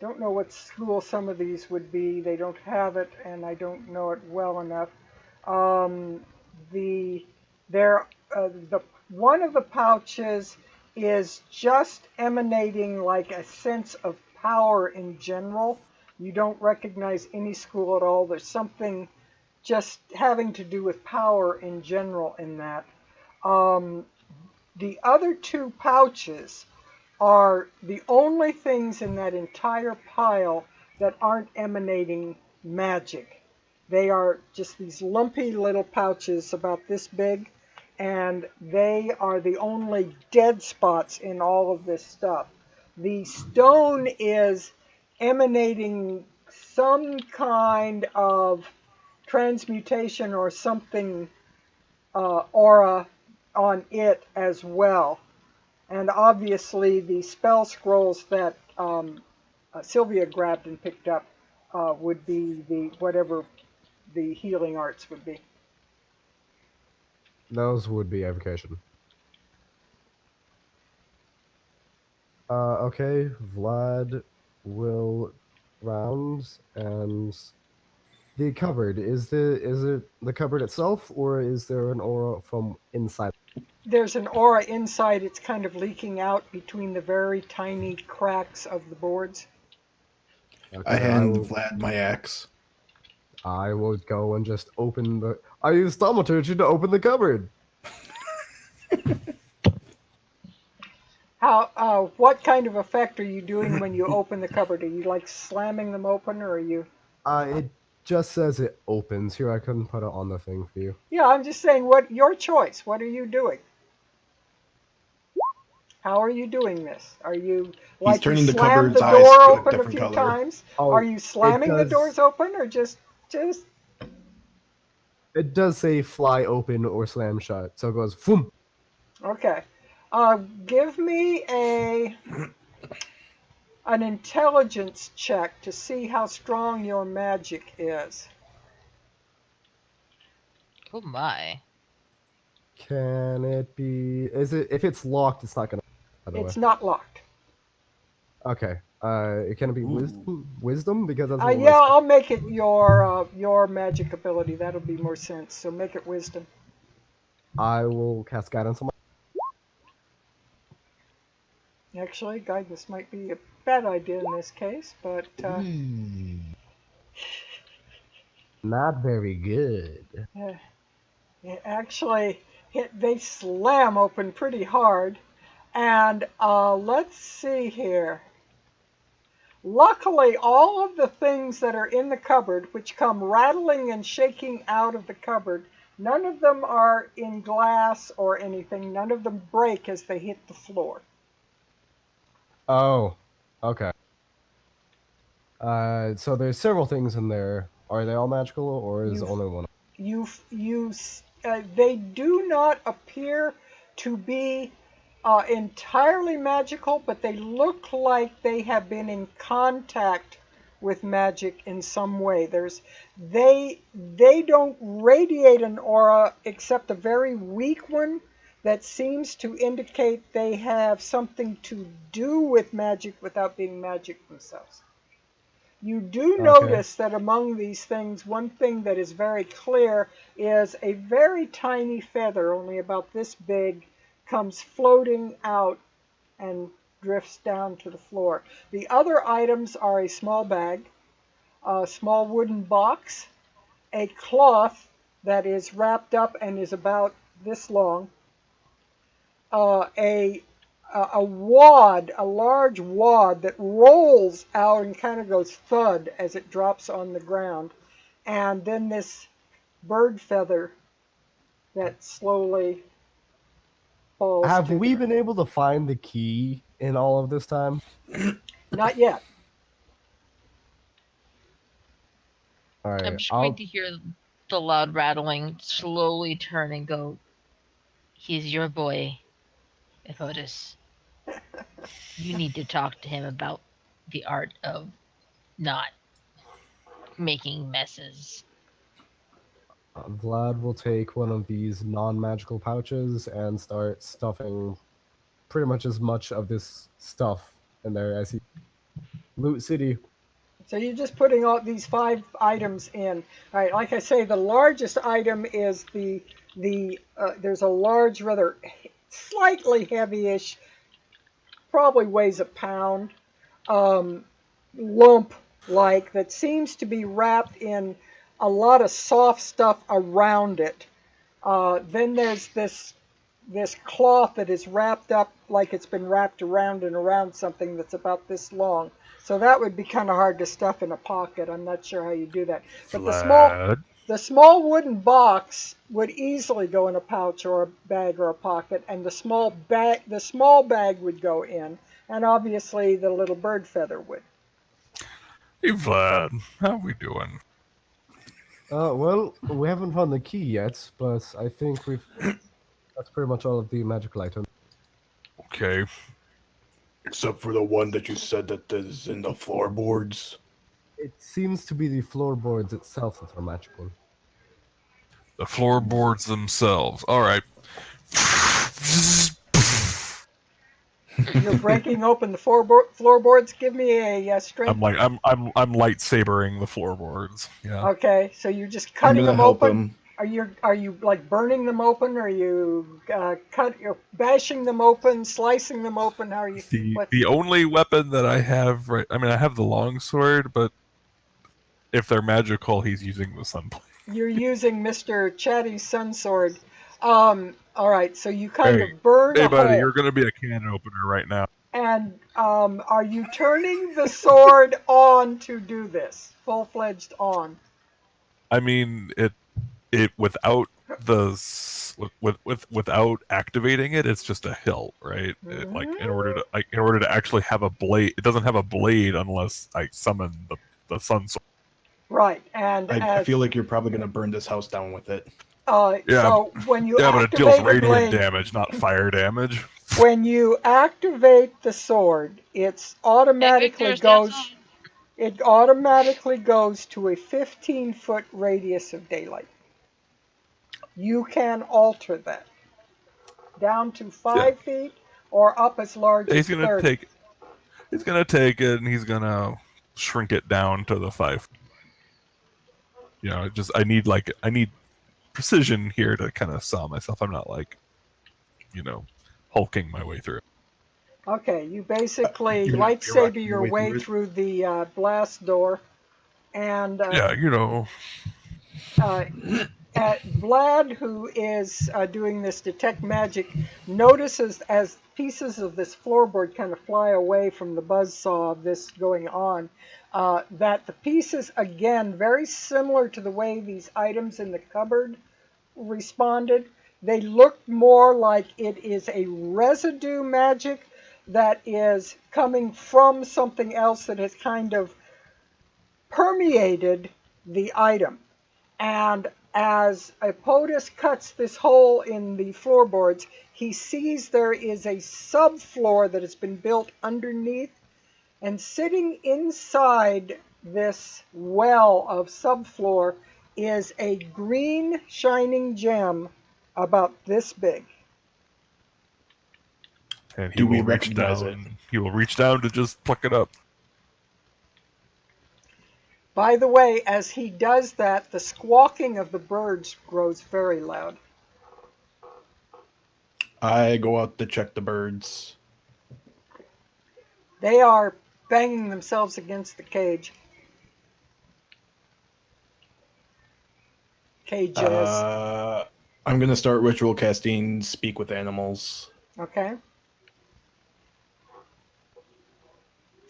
Don't know what school some of these would be. They don't have it, and I don't know it well enough. The one of the pouches is just emanating like a sense of power in general. You don't recognize any school at all. There's something just having to do with power in general in that. The other 2 pouches are the only things in that entire pile that aren't emanating magic. They are just these lumpy little pouches about this big, and they are the only dead spots in all of this stuff. The stone is emanating some kind of transmutation or something aura on it as well. And obviously the spell scrolls that Sylvia grabbed and picked up would be whatever the healing arts would be. those would be evocation. Okay, Vlad will round and the cupboard. Is it the cupboard itself, or is there an aura from inside? There's an aura inside. It's kind of leaking out between the very tiny cracks of the boards. Okay, I hand Vlad my axe. I will go and just open the. I use thaumaturgy to open the cupboard. What kind of effect are you doing when you open the cupboard? Are you like slamming them open, or are you? It just says it opens. Here, I couldn't put it on the thing for you. Yeah, I'm just saying. What your choice? What are you doing? How are you doing this? Are you like turning you the slammed the cupboard's eyes door to a open a different few color. times? Oh, Are you slamming the does- doors open, or just? It does say fly open or slam shut, so it goes boom. Okay. Give me an intelligence check to see how strong your magic is. Oh my. Can it be? Is it? If it's locked, it's not gonna. By the way. It's not locked. Okay. Can it be wisdom? Because that's Yeah, I'll make it your magic ability. That'll be more sense. So make it wisdom. I will cast guidance on my. Actually, guidance might be a bad idea in this case, but Not very good. actually, they slam open pretty hard. And let's see here. Luckily, all of the things that are in the cupboard, which come rattling and shaking out of the cupboard, none of them are in glass or anything. None of them break as they hit the floor. Oh, okay. So there's several things in there. Are they all magical, or is only one? They do not appear to be entirely magical, but they look like they have been in contact with magic in some way. They don't radiate an aura except a very weak one that seems to indicate they have something to do with magic without being magic themselves. You do Okay. notice that among these things, one thing that is very clear is a very tiny feather, only about this big, comes floating out and drifts down to the floor. The other items are a small bag, a small wooden box, a cloth that is wrapped up and is about this long, a wad, a large wad that rolls out and kind of goes thud as it drops on the ground, and then this bird feather that slowly falls. Have to we the been able to find the key in all of this time? Not yet. All I'm right, just going to hear the loud rattling slowly turn and go, he's your boy, Epotus. You need to talk to him about the art of not making messes. Vlad will take one of these non-magical pouches and start stuffing pretty much as much of this stuff in there as he. Loot City. So you're just putting all these 5 items in. All right, like I say, the largest item is there's a large, rather slightly heavyish, probably weighs a pound, lump like that seems to be wrapped in a lot of soft stuff around it. Then there's this cloth that is wrapped up like it's been wrapped around and around something that's about this long. So that would be kind of hard to stuff in a pocket. I'm not sure how you do that. But the small wooden box would easily go in a pouch or a bag or a pocket, and the small bag would go in, and obviously the little bird feather would. Hey Vlad, how we doing? Well, we haven't found the key yet, but I think that's pretty much all of the magical items. Okay. Except for the one that you said that is in the floorboards. It seems to be the floorboards itself that are magical. The floorboards themselves. All right. You're breaking open the floorboards. Give me a strength. I'm lightsabering the floorboards. Yeah. Okay, so you're just I'm cutting gonna them help open. him. Are you like burning them open? Are you you're bashing them open, slicing them open? How are you? The only weapon that I have, right? I mean, I have the longsword, but if they're magical, he's using the sunblade. You're using Mr. Chatty's sun sword. All right, so you kind Hey, of burn hey, a buddy, hole. you're gonna be a can opener right now. And are you turning the sword on to do this? Full-fledged on? I mean, it without without activating it, it's just a hilt, right? It, like in order to actually have a blade, it doesn't have a blade unless I summon the sun sword. Right, and I feel like you're probably gonna burn this house down with it. Yeah. So when you Yeah, but it activate deals the radiant blade, damage, not fire damage. when you activate the sword, it automatically goes to a 15-foot radius of daylight. You can alter that down to 5 feet or up as large He's as gonna 30. He's gonna take it and he's gonna shrink it down to the 5. You know, I need precision here to kind of saw myself. I'm not like, hulking my way through. Okay, you basically You're lightsaber rocking your your way way through through the blast door, and Yeah, Vlad, who is doing this detect magic, notices as pieces of this floorboard kind of fly away from the buzzsaw of this going on, that the pieces, again, very similar to the way these items in the cupboard responded, they look more like it is a residue magic that is coming from something else that has kind of permeated the item. And as Epotus cuts this hole in the floorboards, he sees there is a subfloor that has been built underneath, and sitting inside this well of subfloor is a green shining gem about this big. and Do we recognize it? He will reach down to just pluck it up. By the way, as he does that, the squawking of the birds grows very loud. I go out to check the birds. They are banging themselves against the cages. I'm gonna start ritual casting Speak with Animals. Okay.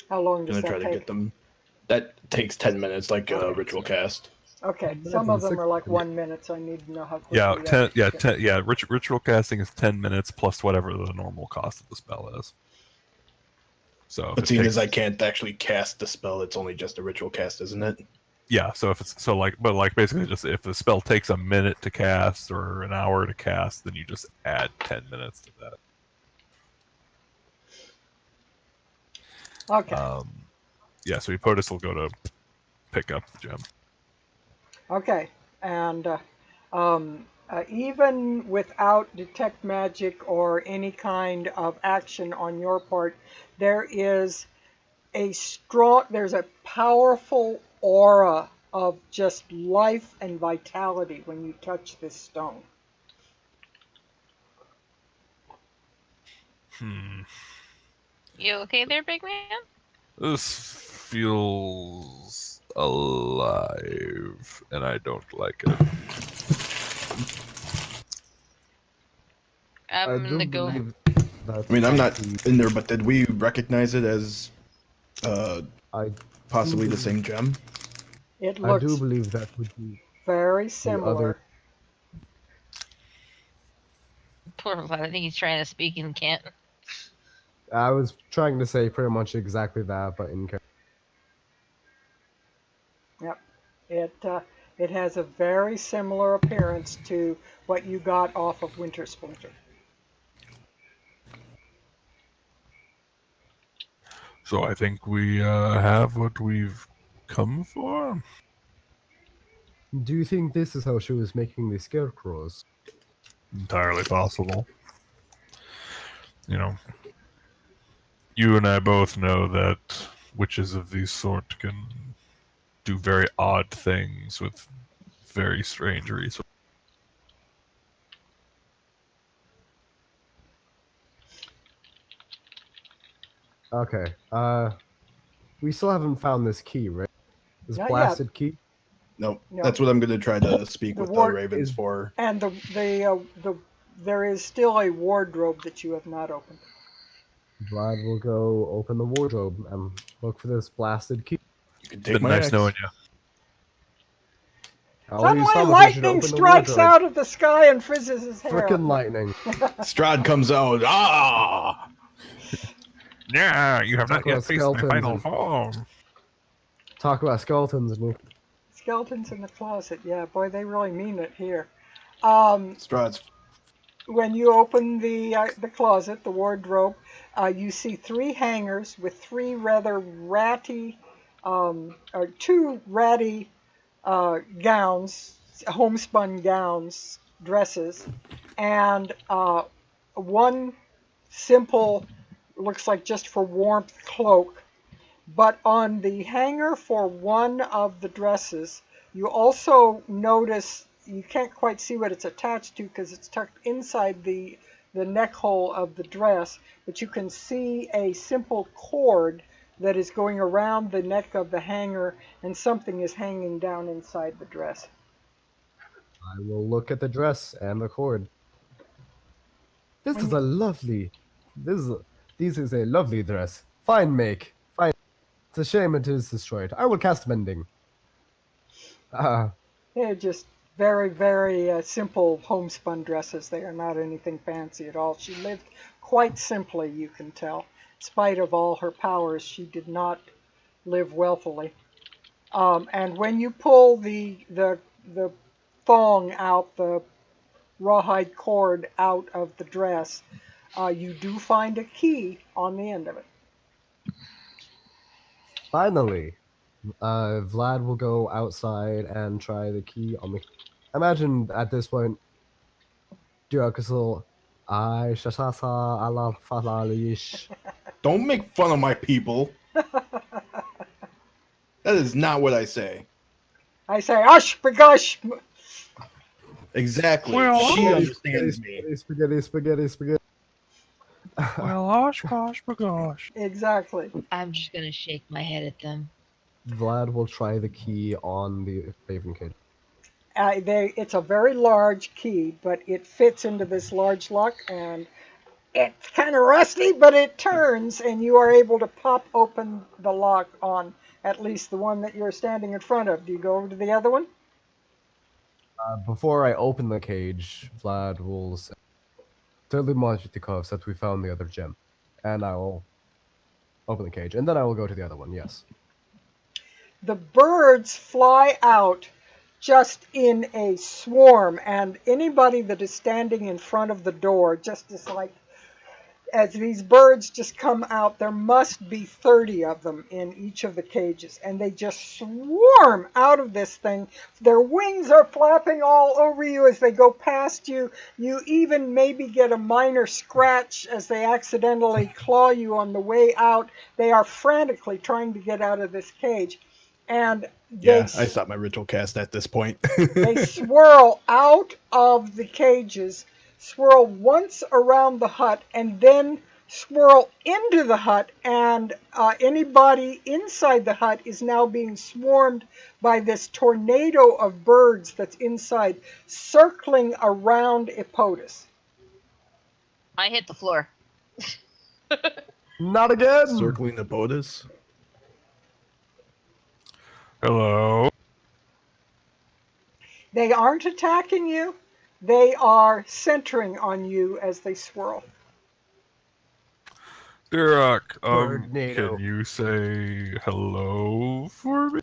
How long does Gonna that try to take? get them. That takes 10 minutes, like a Okay. ritual cast. Okay, That's some of in them are like 6 1 minute, so I need to know how quickly Yeah, that is. Ritual casting is 10 minutes plus whatever the normal cost of the spell is. So, But seeing as I can't actually cast the spell, it's only just a ritual cast, isn't it? yeah, so if it's basically just if the spell takes a minute to cast or an hour to cast, then you just add 10 minutes to that. Okay. Yeah, so Epotus will go to pick up the gem. Okay, and even without detect magic or any kind of action on your part, there's a powerful aura of just life and vitality when you touch this stone. You okay there, big man? This feels alive, and I don't like it. I'm gonna go. That I mean, I'm not in there, but did we recognize it as I possibly the same gem? It I do looks believe that would be very the similar. other. Poor Vlad, I think he's trying to speak and can't. I was trying to say pretty much exactly that, but in Yep. It has a very similar appearance to what you got off of Winter Splinter. So I think we have what we've come for. Do you think this is how she was making the scarecrows? Entirely possible. You know, you and I both know that witches of these sort can do very odd things with very strange resources. Okay. We still haven't found this key, right? This Not blasted key. Nope. No. That's what I'm going to try to speak The with the ward ravens is- for. And there is still a wardrobe that you have not opened. Vlad will go open the wardrobe and look for this blasted key. You can It's take been my nice axe. knowing you. I'll use Suddenly summoning to lightning open the strikes wardrobe. out of the sky and frizzes his hair. Frickin' lightning. Strahd comes out. Ah! Yeah, you have Talk not yet about faced my skeletons final and- form. Talk about skeletons, Nick. Skeletons in the closet. Yeah, boy, they really mean it here. Strahd's. When you open the closet, the wardrobe, you see 3 hangers with 3 rather ratty, or 2 ratty gowns, homespun gowns, dresses, and 1 simple, looks like just for warmth, cloak. But on the hanger for one of the dresses, you also notice, you can't quite see what it's attached to because it's tucked inside the neck hole of the dress, but you can see a simple cord that is going around the neck of the hanger, and something is hanging down inside the dress. I will look at the dress and the cord. This is a lovely. This is a lovely dress. Fine make. Fine. It's a shame it is destroyed. I will cast mending. They're just very, very simple homespun dresses. They are not anything fancy at all. She lived quite simply, you can tell. In spite of all her powers, she did not live wealthily. And when you pull the thong out, the rawhide cord out of the dress, you do find a key on the end of it. Finally, Vlad will go outside and try the key on the. Imagine at this point, Duakusul, I shasasa ala falalish. Don't make fun of my people. That is not what I say. I say, "Ush, begosh." Exactly. Well, she okay. understands me. Spaghetti. Well, gosh, gosh. Exactly. I'm just gonna shake my head at them. Vlad will try the key on the Raven cage. It's a very large key, but it fits into this large lock, and it's kind of rusty, but it turns, and you are able to pop open the lock on at least the one that you're standing in front of. Do you go over to the other one? Before I open the cage, Vlad will say, "Tell the Majitikov that we found the other gem," and I will open the cage, and then I will go to the other one. Yes. The birds fly out just in a swarm, and anybody that is standing in front of the door just is like, as these birds just come out, there must be 30 of them in each of the cages, and they just swarm out of this thing. Their wings are flapping all over you as they go past you. You even maybe get a minor scratch as they accidentally claw you on the way out. They are frantically trying to get out of this cage. And Yeah, I stopped my ritual cast at this point. they swirl out of the cages, swirl once around the hut, and then swirl into the hut, and anybody inside the hut is now being swarmed by this tornado of birds that's inside, circling around Epotus. I hit the floor. Not again. Circling the POTUS. Hello. They aren't attacking you. They are centering on you as they swirl. Derek, Tornado. can you say hello for me?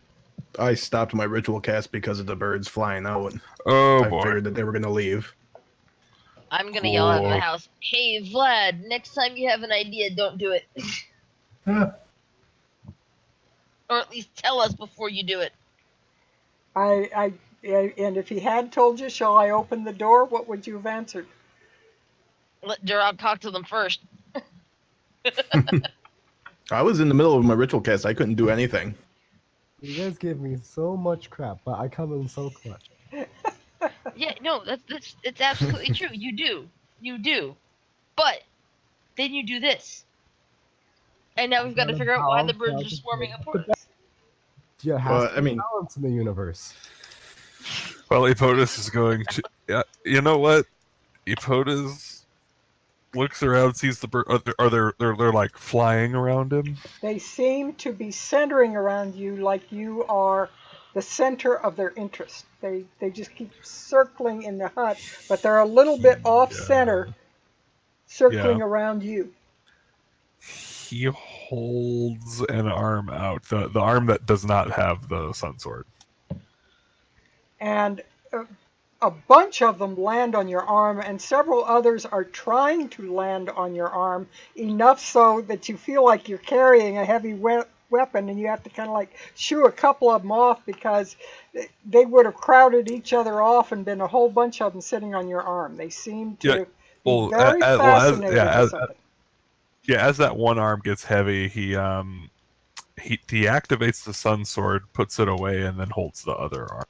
I stopped my ritual cast because of the birds flying out. Oh, I boy. figured that they were going to leave. I'm gonna yell out of the Cool. house, "Hey Vlad, next time you have an idea, don't do it." Huh. Or at least tell us before you do it. And if he had told you, "Shall I open the door?" what would you have answered? Let Durok talk to them first. I was in the middle of my ritual cast. I couldn't do anything. You guys give me so much crap, but I come in so clutch. Yeah, no, it's absolutely true. You do. But then you do this. And now we've got to figure out why the birds are swarming upon us. Yeah, Well, I mean- balance in the universe. Well, Epotus is going to. Yeah, you know what? Epotus looks around, sees the bird. They're like flying around him. They seem to be centering around you like you are the center of their interest. They just keep circling in the hut, but they're a little bit off center, circling around you. He holds an arm out, the arm that does not have the sun sword. And a bunch of them land on your arm, and several others are trying to land on your arm, enough so that you feel like you're carrying a heavy weapon, and you have to kind of like shoo a couple of them off because they would have crowded each other off and been a whole bunch of them sitting on your arm. They seem to be very fascinated with something. As that one arm gets heavy, he deactivates the sun sword, puts it away, and then holds the other arm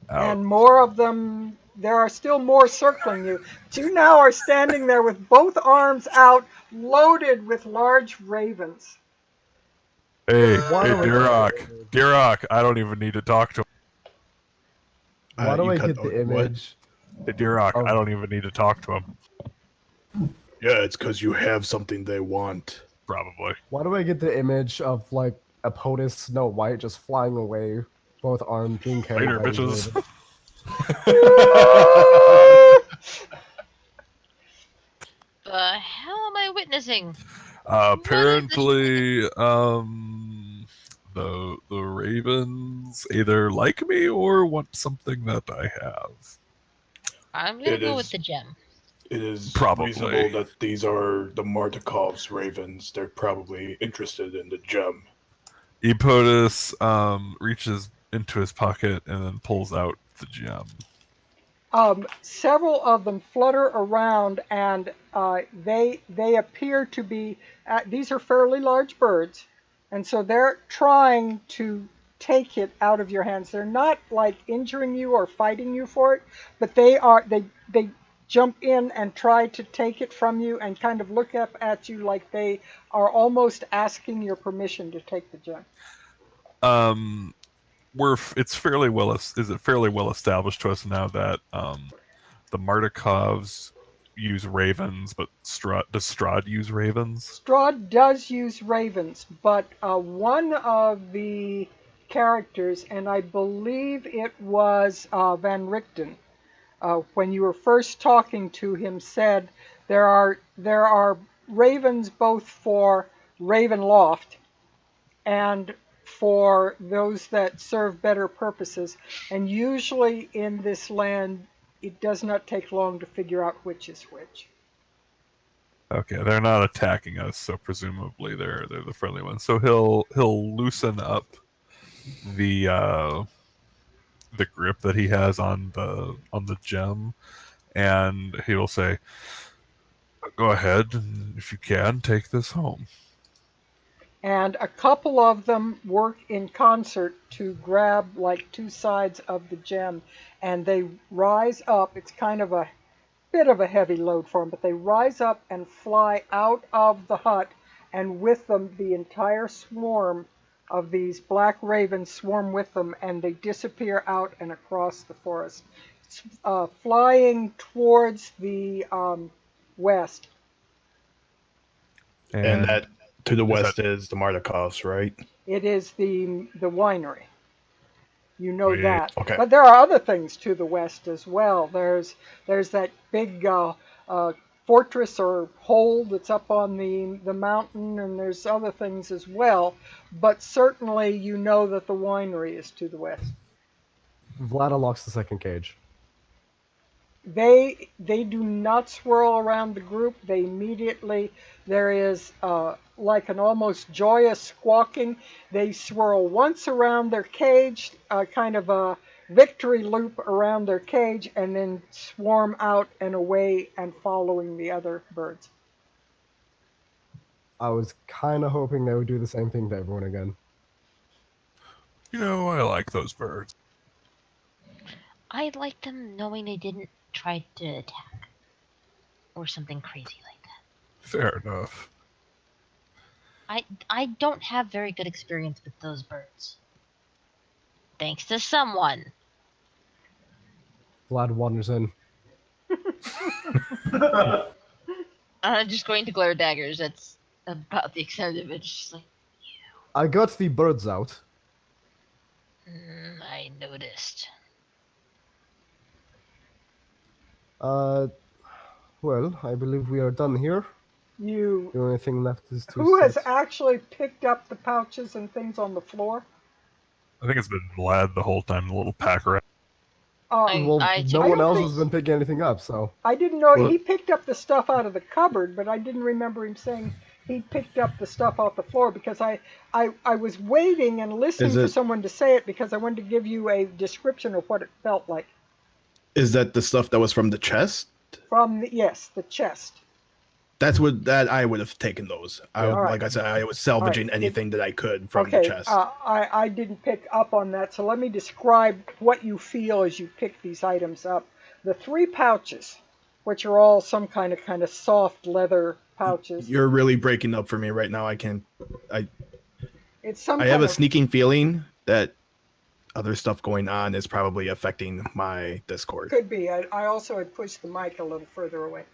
out. And more of them, there are still more circling you. But you now are standing there with both arms out, loaded with large ravens. Hey, Dirok, I don't even need to talk to him. Why do You I cut- get the what? image? Hey, Dirok, I don't even need to talk to him. Yeah, it's because you have something they want. Probably. Why do I get the image of like a POTUS Snow White just flying away, both arms being carried Later, by these bitches. ravens? The hell am I witnessing? Apparently, the ravens either like me or want something that I have. I'm gonna It go is- with the gem. It is Probably. reasonable that these are the Martikov's ravens. They're probably interested in the gem. Epotus reaches into his pocket and then pulls out the gem. Several of them flutter around, and they appear to be. These are fairly large birds, and so they're trying to take it out of your hands. They're not like injuring you or fighting you for it, but they jump in and try to take it from you and kind of look up at you like they are almost asking your permission to take the gem. It's fairly well established to us now that the Mardikovs use ravens, but does Strahd use ravens? Strahd does use ravens, but one of the characters, and I believe it was Van Richten, when you were first talking to him, said there are ravens both for Ravenloft and for those that serve better purposes, and usually in this land it does not take long to figure out which is which. Okay, they're not attacking us, so presumably they're the friendly ones. So he'll loosen up the grip that he has on the gem, and he'll say, "Go ahead, and if you can, take this home." And a couple of them work in concert to grab like two sides of the gem, and they rise up. It's kind of a bit of a heavy load for them, but they rise up and fly out of the hut, and with them the entire swarm of these black ravens swarm with them, and they disappear out and across the forest, flying towards the west. And that to the west is the Mardikovs, right? It is the winery. You know that. Okay. But there are other things to the west as well. There's that big fortress or hold that's up on the mountain, and there's other things as well. But certainly you know that the winery is to the west. Vlad unlocks the second cage. They do not swirl around the group. They immediately, there is like an almost joyous squawking. They swirl once around their cage, kind of a victory loop around their cage, and then swarm out and away and following the other birds. I was kind of hoping they would do the same thing to everyone again. I like those birds. I like them knowing they didn't try to attack. Or something crazy like that. Fair enough. I don't have very good experience with those birds. Thanks to someone. Vlad wanders in. I'm just going to glare daggers. That's about the extent of it. It's just like, I got the birds out. I noticed. Well, I believe we are done here. The only thing left is to... Who has actually picked up the pouches and things on the floor? I think it's been Vlad the whole time, the little pack rat. Well, no one else has been picking anything up, so... I didn't know he picked up the stuff out of the cupboard, but I didn't remember him saying he picked up the stuff off the floor, because I was waiting and listening for someone to say it, because I wanted to give you a description of what it felt like. Is that the stuff that was from the chest? Yes, the chest. That I would have taken those. Like I said, I was salvaging anything that I could from the chest. I didn't pick up on that, so let me describe what you feel as you pick these items up. The 3 pouches, which are all some kind of soft leather pouches. You're really breaking up for me right now. I It's have a sneaking feeling that other stuff going on is probably affecting my Discord. Could be. I also had pushed the mic a little further away.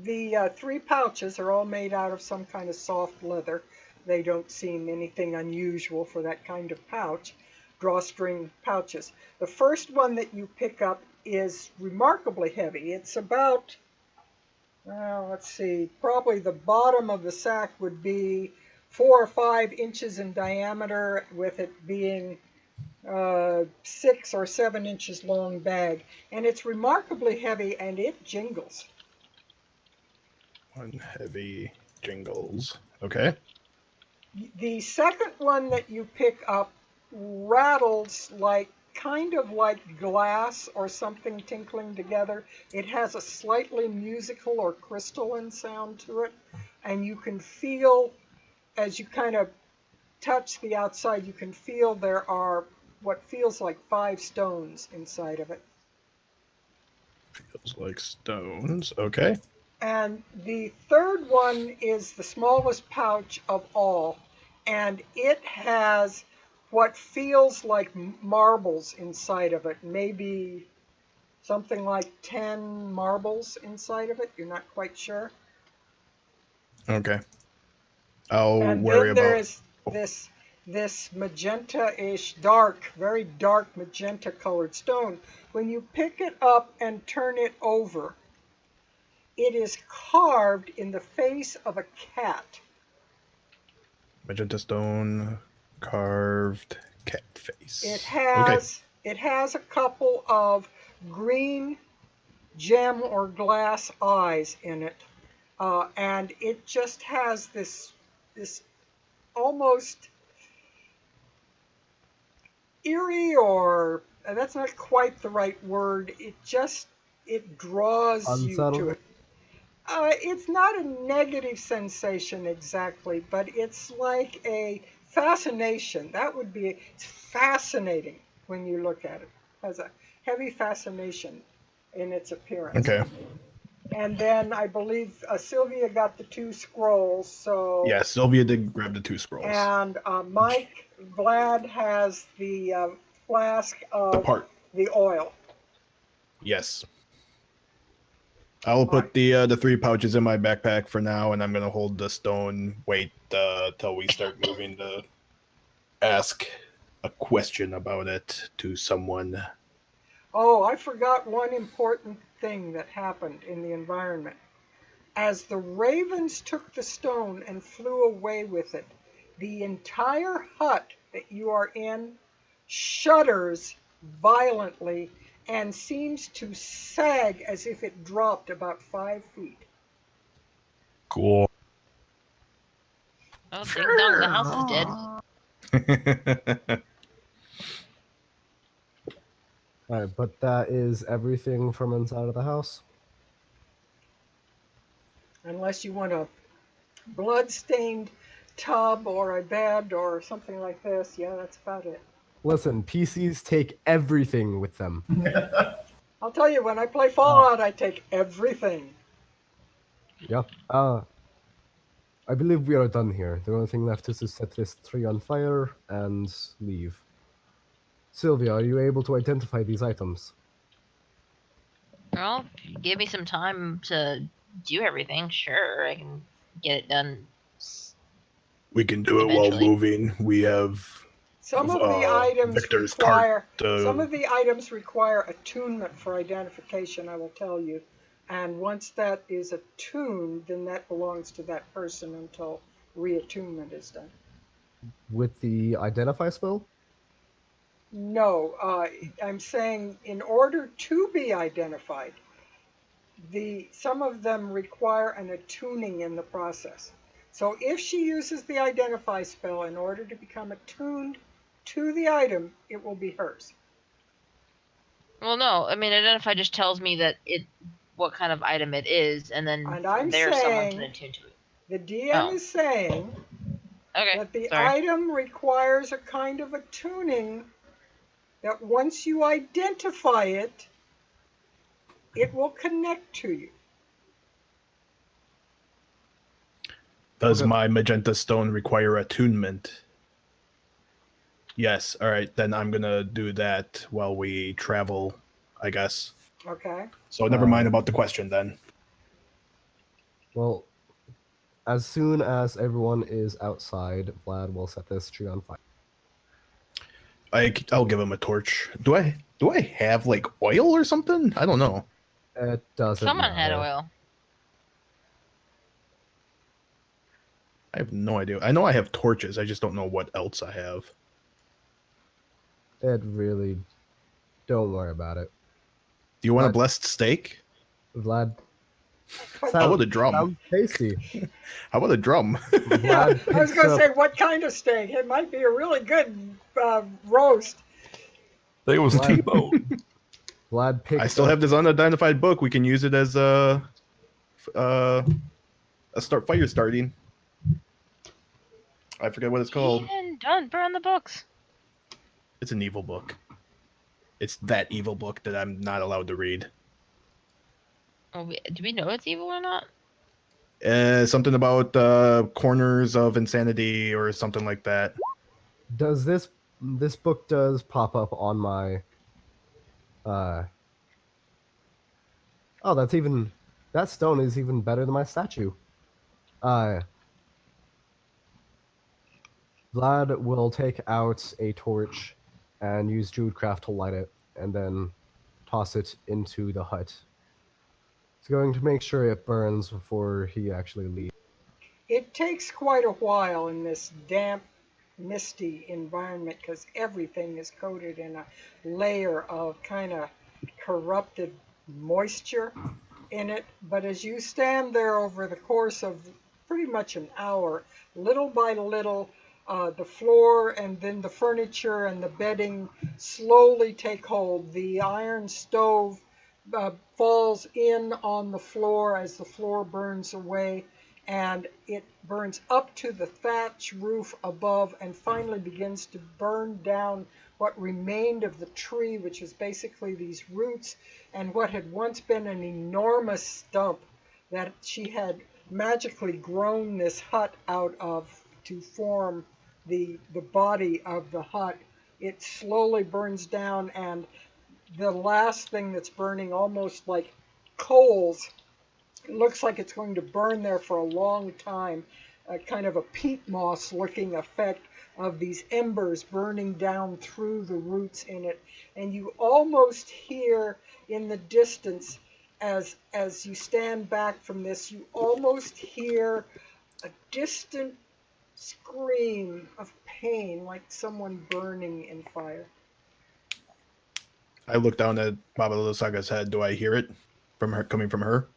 The 3 pouches are all made out of some kind of soft leather. They don't seem anything unusual for that kind of pouch. Drawstring pouches. The first one that you pick up is remarkably heavy. It's about, let's see, probably the bottom of the sack would be 4 or 5 inches in diameter, with it being 6 or 7 inches long bag. And it's remarkably heavy, and it jingles. One heavy jingles. Okay. The second one that you pick up rattles kind of like glass or something tinkling together. It has a slightly musical or crystalline sound to it, and you can feel as you kind of touch the outside, you can feel there are what feels like 5 stones inside of it. Feels like stones. Okay. And the third one is the smallest pouch of all, and it has what feels like marbles inside of it, maybe something like 10 marbles inside of it. You're not quite sure. Okay. I'll And worry then there about. is this magenta-ish, dark, very dark magenta colored stone. When you pick it up and turn it over, it is carved in the face of a cat. Magenta stone, carved cat face. It has a couple of green gem or glass eyes in it, and it just has this almost eerie, or that's not quite the right word. It draws you to Unsettling? it. It's not a negative sensation exactly, but it's like a fascination. That would be, it's fascinating when you look at it. It has a heavy fascination in its appearance. Okay. And then I believe Sylvia got the 2 scrolls, so. Yeah, Sylvia did grab the 2 scrolls. And Vlad has the flask of the oil. Yes. I'll put the 3 pouches in my backpack for now, and I'm gonna hold the stone. Wait till we start moving to ask a question about it to someone. Oh, I forgot one important thing that happened in the environment. As the ravens took the stone and flew away with it, the entire hut that you are in shudders violently and seems to sag as if it dropped about 5 feet. Cool. Oh, ding dong, the house is dead. Alright, but that is everything from inside of the house? Unless you want a blood-stained tub or a bed or something like this, yeah, that's about it. Listen, PCs take everything with them. I'll tell you, when I play Fallout, I take everything. Yeah. I believe we are done here. The only thing left is to set this tree on fire and leave. Sylvia, are you able to identify these items? Well, if you give me some time to do everything, sure, I can get it done. We can do it while Eventually. moving. We have Some of the items Victor's require cart, some of the items require attunement for identification, I will tell you. And once that is attuned, then that belongs to that person until reattunement is done. With the identify spell? No, I'm saying in order to be identified, some of them require an attuning in the process. So if she uses the identify spell in order to become attuned to the item, it will be hers. Well, no, I mean, identify just tells me that what kind of item it is, and then And I'm someone saying can attune to it. the DM Oh. is saying Okay, that the sorry. item requires a kind of attuning that once you identify it, it will connect to you. Does Okay. my magenta stone require attunement? Yes. All right, then I'm gonna do that while we travel, I guess. Okay. So never mind about the question then. Well, as soon as everyone is outside, Vlad will set this tree on fire. I'll give him a torch. Do I have like oil or something? I don't know. It doesn't Someone had matter. oil. I have no idea. I know I have torches. I just don't know what else I have. It really... Don't worry about it. Do you want a But- blessed steak? Vlad... How about a drum? Sounds tasty. How about a drum? Vlad I was picks going to up- say, what kind of steak? It might be a really good roast. They was Why? T-bone. Vlad picks I still up- have this unidentified book. We can use it as a fire starting. I forget what it's called. Even Don't burn the books. It's an evil book. It's that evil book that I'm not allowed to read. Oh, do we know it's evil or not? Something about corners of insanity or something like that. Does this book does pop up on my oh, that stone is even better than my statue. Vlad will take out a torch and use Druidcraft to light it, and then toss it into the hut. He's going to make sure it burns before he actually leaves. It takes quite a while in this damp, misty environment because everything is coated in a layer of kind of corrupted moisture in it. But as you stand there over the course of pretty much an hour, little by little, the floor and then the furniture and the bedding slowly take hold. The iron stove falls in on the floor as the floor burns away, and it burns up to the thatch roof above and finally begins to burn down what remained of the tree, which is basically these roots and what had once been an enormous stump that she had magically grown this hut out of to form the body of the hut. It slowly burns down, and the last thing that's burning, almost like coals, it looks like it's going to burn there for a long time, a kind of a peat moss looking effect of these embers burning down through the roots in it. And you almost hear in the distance, as you stand back from this, you almost hear a distant scream of pain, like someone burning in fire. I look down at Baba Lysaga's head. Do I hear it from her, coming from her?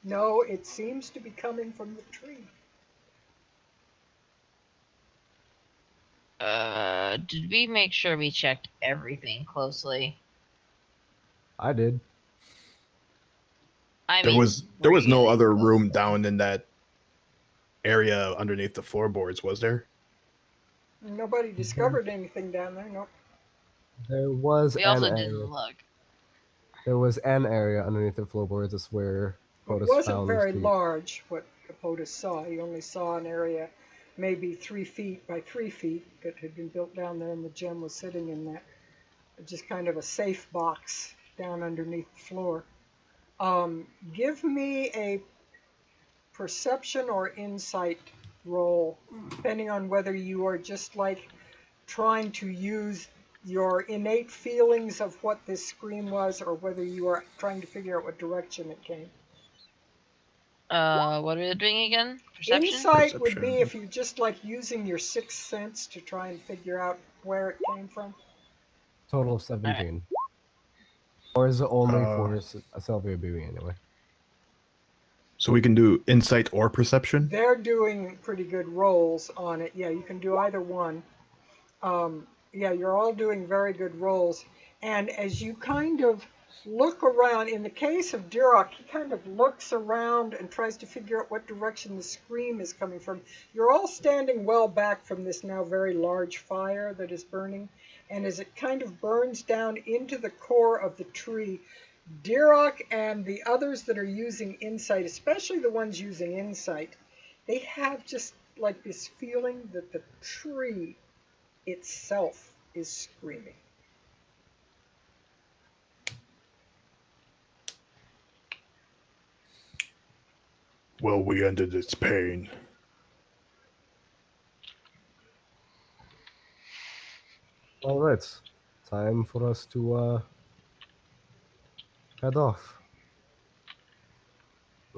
No, it seems to be coming from the tree. Did we make sure we checked everything closely? I did. I There mean, was no really other room closely. down in that area underneath the floorboards, was there? Nobody discovered anything down there, no. There was We an also area. didn't look. There was an area underneath the floorboards. That's where It POTUS wasn't found very the... large, what POTUS saw. He only saw an area maybe 3 feet by 3 feet that had been built down there, and the gem was sitting in that, just kind of a safe box down underneath the floor. Give me a perception or insight roll, depending on whether you are just like trying to use your innate feelings of what this scream was, or whether you are trying to figure out what direction it came. What are we doing again? Perception? Insight would be Perception. if you just like using your sixth sense to try and figure out where it came from. Total of 17. Or is it only for a Sylvia baby anyway? So we can do insight or perception? They're doing pretty good rolls on it. Yeah, you can do either one. Yeah, you're all doing very good rolls. And as you kind of look around, in the case of Duroc, he kind of looks around and tries to figure out what direction the scream is coming from. You're all standing well back from this now very large fire that is burning. And as it kind of burns down into the core of the tree, Duroc and the others that are using insight, especially the ones using insight, they have just like this feeling that the tree itself is screaming. Well, we ended its pain. All right, time for us to head off.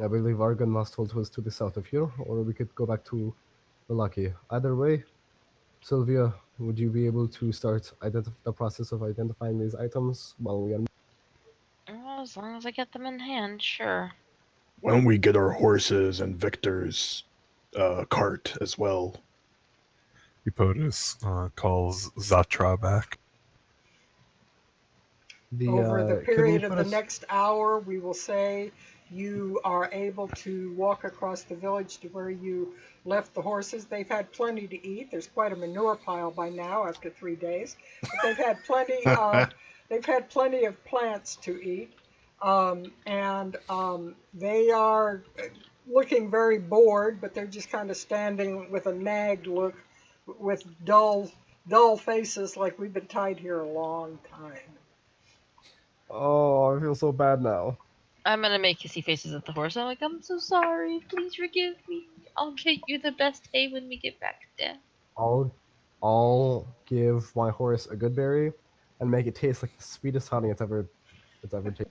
I believe Argon last hold was to the south of here, or we could go back to Vallaki. Either way, Sylvia, would you be able to start the process of identifying these items while we are... Well, as long as I get them in hand, sure. Why don't we get our horses and Victor's cart as well? POTUS calls Zatra back. Over the could we period of put the us- next hour, we will say you are able to walk across the village to where you left the horses. They've had plenty to eat. There's quite a manure pile by now after 3 days, but they've had plenty of plants to eat, and they are looking very bored, but they're just kind of standing with a nagged look, with dull faces, like we've been tied here a long time. Oh, I feel so bad now. I'm gonna make kissy faces at the horse. I'm like, I'm so sorry. Please forgive me. I'll get you the best hay when we get back there. I'll give my horse a good berry and make it taste like the sweetest honey it's ever tasted.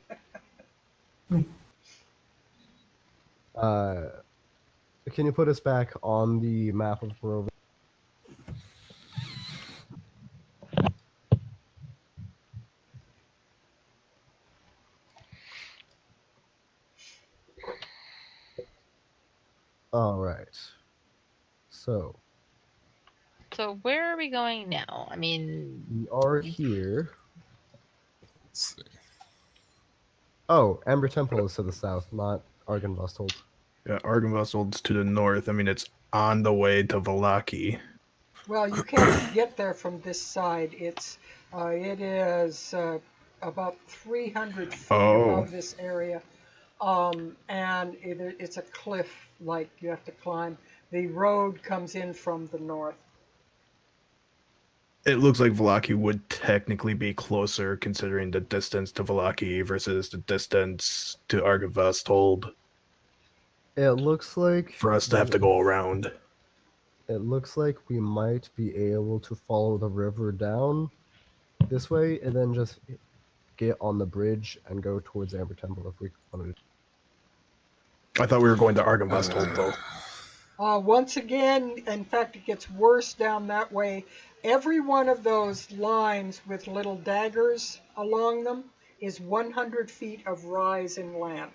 Can you put us back on the map of Barovia? All right. So So where are we going now? I mean, we are here. Let's see. Oh, Amber Temple is to the south, not Argynvostholt. Yeah, Argynvostholt's to the north. I mean, it's on the way to Vallaki. Well, you can't get there from this side. It is about 300 feet above this area, and it's a cliff, like you have to climb. The road comes in from the north. It looks like Vallaki would technically be closer, considering the distance to Vallaki versus the distance to Argynvostholt. It looks like For us to have to go around. It looks like we might be able to follow the river down this way and then just get on the bridge and go towards Amber Temple if we wanted to. I thought we were going to Argynvostholt, though. Once again, in fact, it gets worse down that way. Every one of those lines with little daggers along them is 100 feet of rise in land.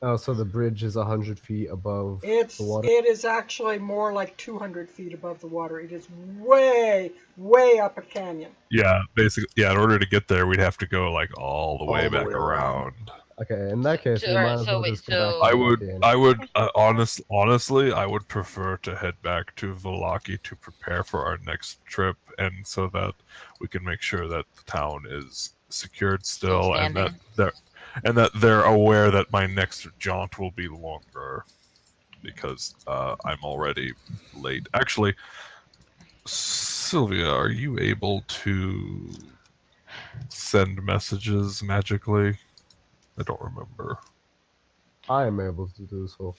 Oh, so the bridge is 100 feet above the water? It is actually more like 200 feet above the water. It is way, way up a canyon. Yeah, basically, yeah. In order to get there, we'd have to go like all the way back around. Okay, in that case, we Sure, might as so well wait, just go so- back to I would, Vallaki. honestly, I would prefer to head back to Vallaki to prepare for our next trip, and so that we can make sure that the town is secured still, and that they're aware that my next jaunt will be longer, because I'm already late. Actually, Sylvia, are you able to send messages magically? I don't remember. I am able to do so.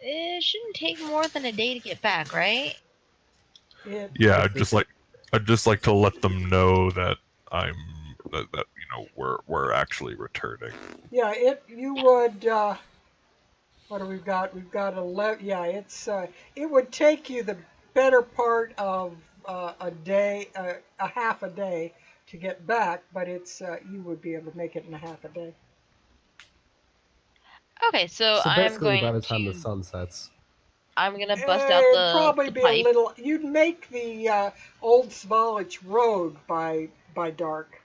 It shouldn't take more than a day to get back, right? Yeah, I'd just like to let them know that that we're actually returning. Yeah, you would. What do we've got? We've got 11. Yeah, it would take you the better part of a day, a half a day to get back, but you would be able to make it in a half a day. Okay, so I'm basically, going by the time to. the sun sets. I'm gonna bust out It'd the probably the be pipe. a little. You'd make the old Svalich road by dark,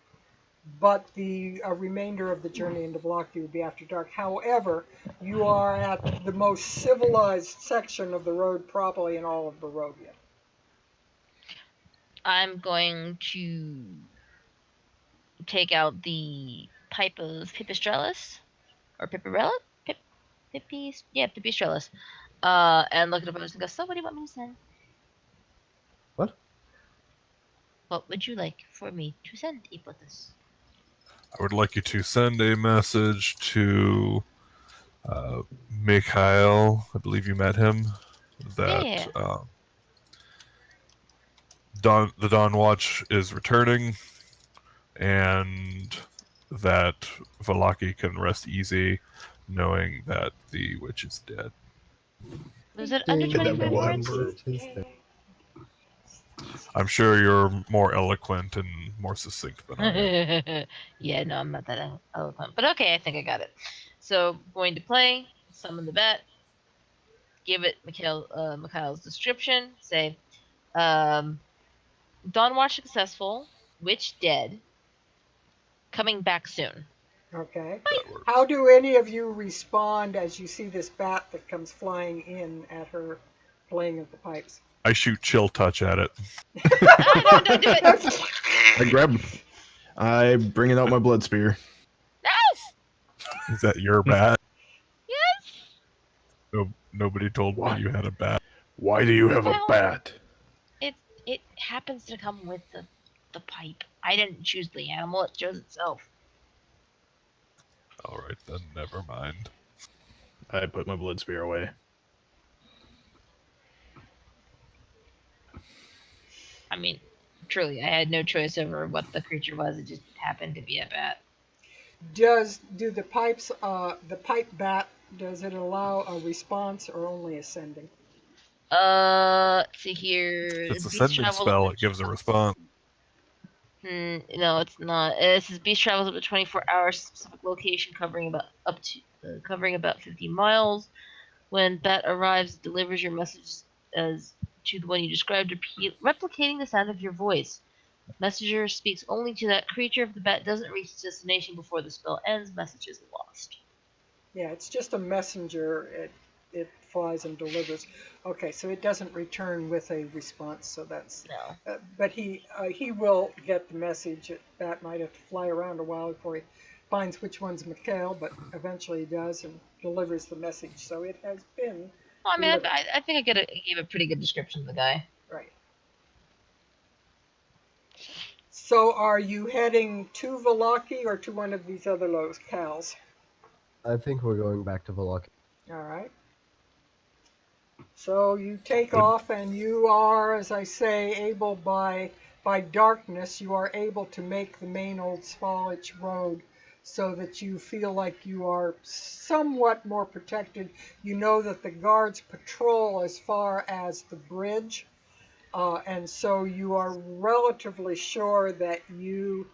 but the remainder of the journey into Vallaki would be after dark. However, you are at the most civilized section of the road, probably in all of Barovia. I'm going to take out the pipe of Pipistrellus or Pipistrella, Pipistrellus, and look at the post and go. So, what do you want me to send? What? What would you like for me to send, Ipotus? I would like you to send a message to Mikhail. I believe you met him. That Yeah. the Dawnwatch is returning, and that Vallaki can rest easy, knowing that the witch is dead. Was it under 25 words? I'm sure you're more eloquent and more succinct than I am. Yeah, no, I'm not that eloquent. But okay, I think I got it. So, going to play, summon the bat, give it Mikhail's description, say, Dawnwatch successful, witch dead, Coming back soon. Okay. That works. How do any of you respond as you see this bat that comes flying in at her playing of the pipes? I shoot chill touch at it. Ah, no, don't do it! I grab. I bring it out my blood spear. No! Is that your bat? Yes! No, nobody told What? me you had a bat. Why do you have a Well- bat? It happens to come with the pipe. I didn't choose the animal, it chose itself. All right, then never mind. I put my blood spear away. I mean, truly, I had no choice over what the creature was. It just happened to be a bat. Do the pipes, the pipe bat, does it allow a response or only a sending? Let's see here. It's a Beast sending travel spell. up It gives a response. no, it's not. It says beast travels up to 24 hours, specific location covering about 50 miles. When bat arrives, it delivers your message as to the one you described, replicating the sound of your voice. Messenger speaks only to that creature. If the bat doesn't reach its destination before the spell ends, message is lost. Yeah, it's just a messenger. It flies and delivers. Okay, so it doesn't return with a response. So that's. No. But he will get the message. Bat might have to fly around a while before he finds which one's Mikhail, but eventually he does and delivers the message. So it has been. Well, I mean, delivered. I think I gave a pretty good description of the guy. Right. So are you heading to Vallaki or to one of these other locales? I think we're going back to Vallaki. All right. So you take off, and you are, as I say, able by darkness, you are able to make the main Old Svalich road so that you feel like you are somewhat more protected. You know that the guards patrol as far as the bridge, and so you are relatively sure that you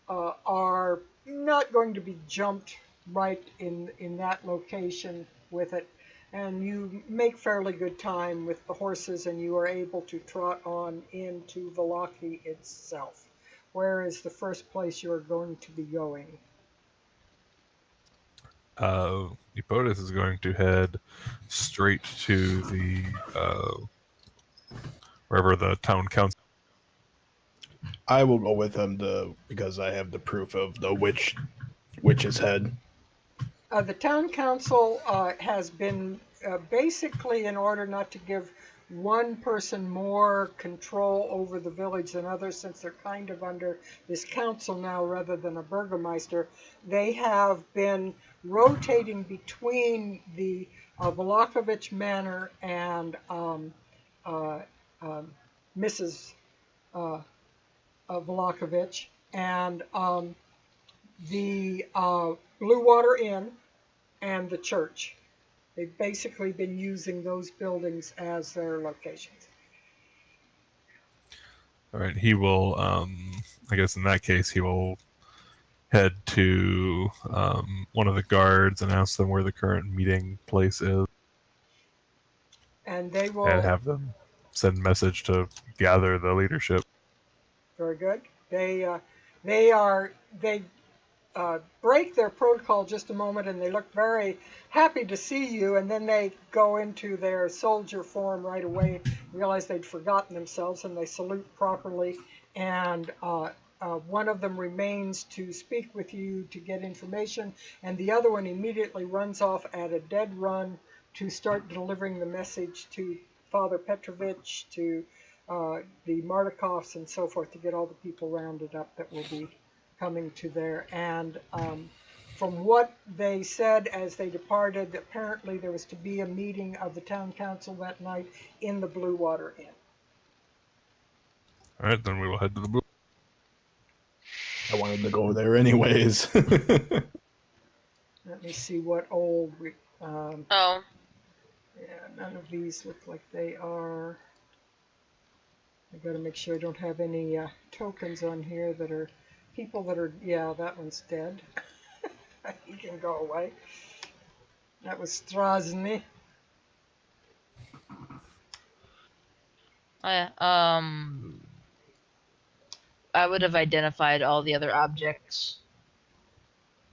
are not going to be jumped right in that location with it. And you make fairly good time with the horses, and you are able to trot on into Vallaki itself. Where is the first place you are going to be going? Epotus is going to head straight to the wherever the town council. I will go with him because I have the proof of the witch's head. The town council has been basically, in order not to give one person more control over the village than others, since they're kind of under this council now rather than a burgomaster, they have been rotating between the Vlakovich Manor and Mrs. Vlakovich and the Blue Water Inn and the church. They've basically been using those buildings as their locations. All right, he will. I guess in that case, he will head to one of the guards and ask them where the current meeting place is, And they will. and have them send a message to gather the leadership. Very good. They break their protocol just a moment, and they look very happy to see you, and then they go into their soldier form right away, realize they'd forgotten themselves, and they salute properly, and one of them remains to speak with you to get information, and the other one immediately runs off at a dead run to start delivering the message to Father Petrovich, to the Mardikovs and so forth, to get all the people rounded up that will be coming to there. And from what they said as they departed, apparently there was to be a meeting of the town council that night in the Blue Water Inn. All right, then we will head to the blue. I wanted to go there anyways. Let me see what old. Oh, Yeah, none of these look like they are. I got to make sure I don't have any tokens on here that are people that are. Yeah, that one's dead. He can go away. That was Strasny. I would have identified all the other objects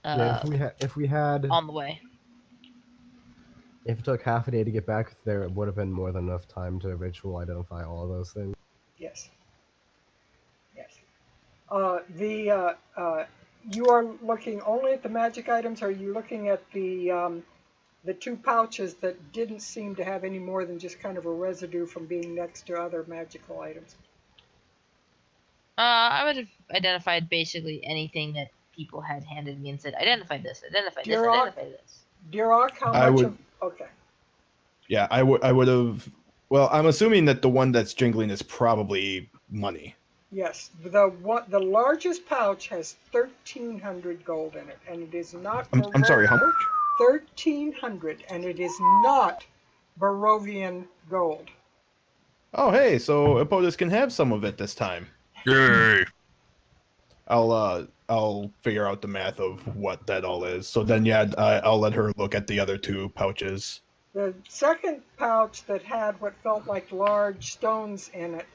Yeah, if we had on the way. if it took half a day to get back there, it would have been more than enough time to ritual identify all of those things. Yes. Yes. You are looking only at the magic items, or are you looking at the two pouches that didn't seem to have any more than just kind of a residue from being next to other magical items? I would have identified basically anything that people had handed me and said, identify this, identify this, Duroc, identify this. Duroc, how I much would- of... Okay. Yeah, I would have. Well, I'm assuming that the one that's jingling is probably money. Yes, the largest pouch has 1,300 gold in it, and it is not... I'm sorry, how much? 1,300, and it is not Barovian gold. Oh, hey, so Epotus can have some of it this time. Yay! I'll figure out the math of what that all is. So then, yeah, I'll let her look at the other two pouches. The second pouch that had what felt like large stones in it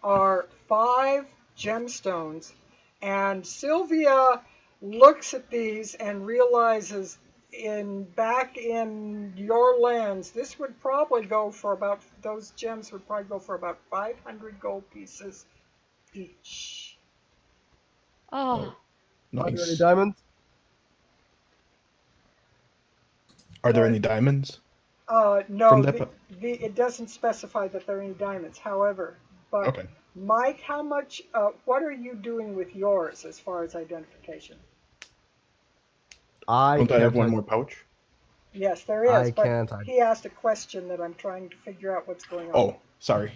are 5 gemstones, and Sylvia looks at these and realizes back in your lands, this would probably go for about, those gems would probably go for about 500 gold pieces each. Oh, Are there any Nice. diamonds? Are there any diamonds? No, From that it doesn't specify that there are any diamonds. However, but Okay. Mike, how much? What are you doing with yours as far as identification? Don't I have one can't- more pouch? Yes, there is. I but can't. he asked a question that I'm trying to figure out what's going on. Oh, sorry.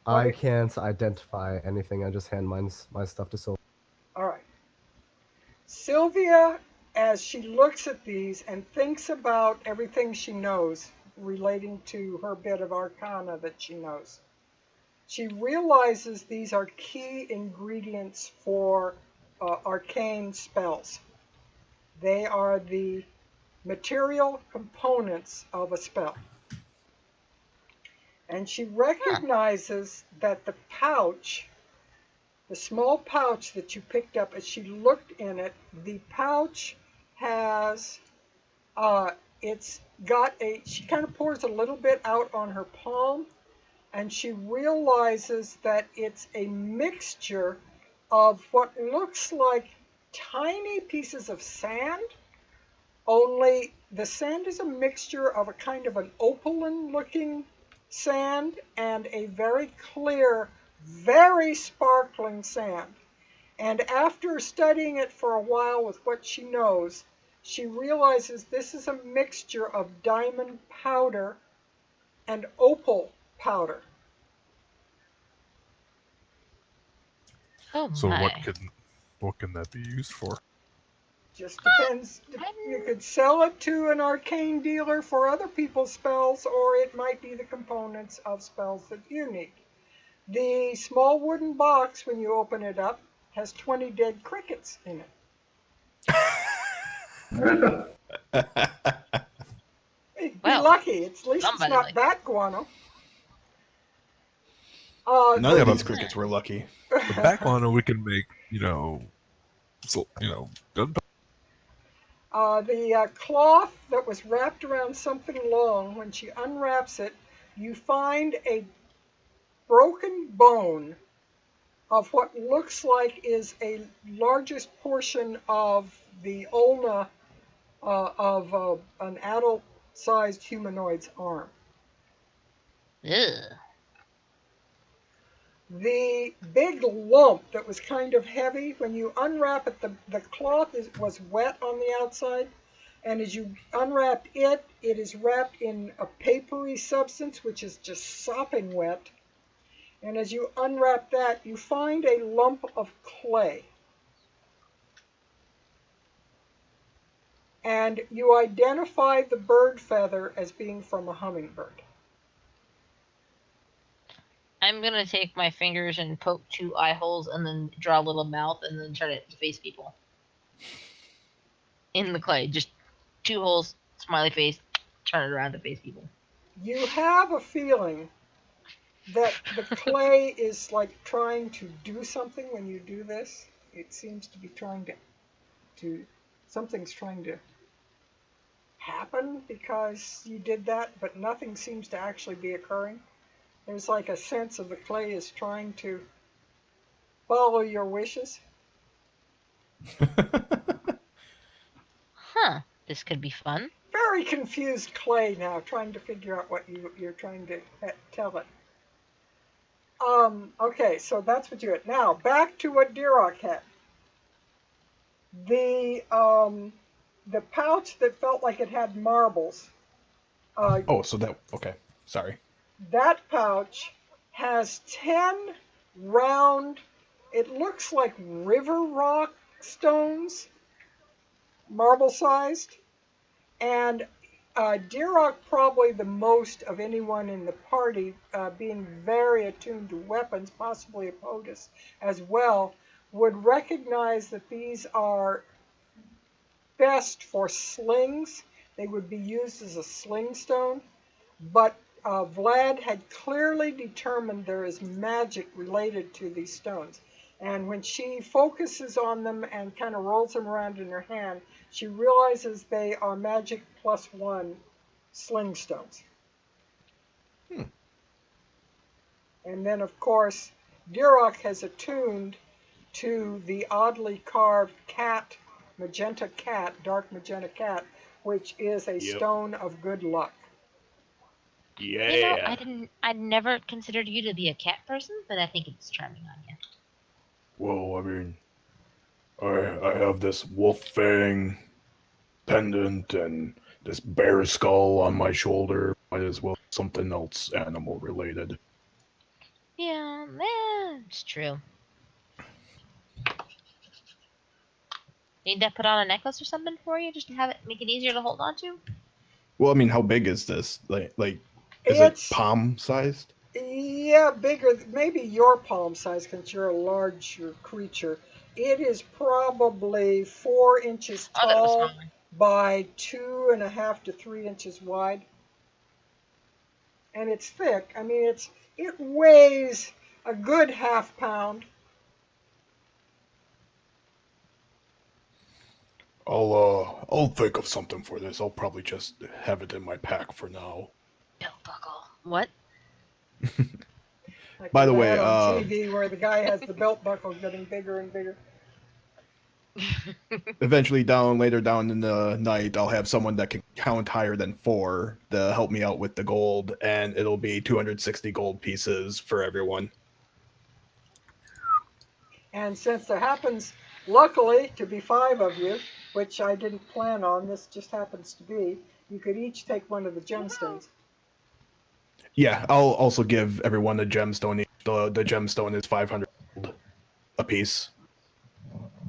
I can't identify anything. I just hand my stuff to Sylvia. All right. Sylvia, as she looks at these and thinks about everything she knows relating to her bit of arcana that she knows, she realizes these are key ingredients for arcane spells. They are the material components of a spell. And she recognizes that the pouch, the small pouch that you picked up, as she looked in it, the pouch has, it's got she kind of pours a little bit out on her palm, and she realizes that it's a mixture of what looks like tiny pieces of sand, only the sand is a mixture of a kind of an opaline looking sand and a very clear, very sparkling sand. And after studying it for a while with what she knows, she realizes this is a mixture of diamond powder and opal powder. oh So my. what can that be used for? Just depends. You could sell it to an arcane dealer for other people's spells, or it might be the components of spells that you need. The small wooden box, when you open it up, has 20 dead crickets in it. Be Well, lucky. At least it's somebody not liked that guano. None of these crickets were lucky. The back one we can make, gunpowder. The cloth that was wrapped around something long, when she unwraps it, you find a broken bone of what looks like is a largest portion of the ulna of an adult-sized humanoid's arm. Ugh. The big lump that was kind of heavy, when you unwrap it, the cloth was wet on the outside, and as you unwrap it, it is wrapped in a papery substance, which is just sopping wet. And as you unwrap that, you find a lump of clay. And you identify the bird feather as being from a hummingbird. I'm gonna take my fingers and poke 2 eye holes and then draw a little mouth and then try to face people. In the clay. Just 2 holes, smiley face, turn it around to face people. You have a feeling that the clay is like trying to do something when you do this. It seems to be trying to Something's trying to happen because you did that, but nothing seems to actually be occurring. There's like a sense of the clay is trying to follow your wishes. Huh. This could be fun. Very confused clay now, trying to figure out what you're trying to tell it. Okay, so that's what you had. Now, back to what Dirok had. The pouch that felt like it had marbles. Oh, so that okay. Sorry. That pouch has 10 round, it looks like river rock stones, marble sized. And Dirok, probably the most of anyone in the party, being very attuned to weapons, possibly a POTUS as well, would recognize that these are best for slings. They would be used as a sling stone. But Vlad had clearly determined there is magic related to these stones. And when she focuses on them and kind of rolls them around in her hand, she realizes they are magic +1 sling stones. And then, of course, Dirok has attuned to the oddly carved cat, magenta cat, dark magenta cat, which is a stone of good luck. Yeah. You know, I never considered you to be a cat person, but I think it's charming on you. Well, I mean, I have this wolf fang pendant and this bear skull on my shoulder. Might as well something else animal related. Yeah, it's true. Need that put on a necklace or something for you, just to have it make it easier to hold on to? Well, I mean, how big is this? Like is it palm sized? Yeah, bigger, maybe your palm size, since you're a larger creature. It is probably 4 inches tall by 2.5 to 3 inches wide. And it's thick. I mean, it weighs a good half pound. I'll think of something for this. I'll probably just have it in my pack for now. Belt buckle. What? Like By the way, on TV where the guy has the belt buckle getting bigger and bigger. Eventually, later down in the night, I'll have someone that can count higher than 4 to help me out with the gold, and it'll be 260 gold pieces for everyone. And since there happens, luckily, to be 5 of you, which I didn't plan on, this just happens to be, you could each take one of the gemstones. Yeah, I'll also give everyone a gemstone. The gemstone is 500 gold a piece.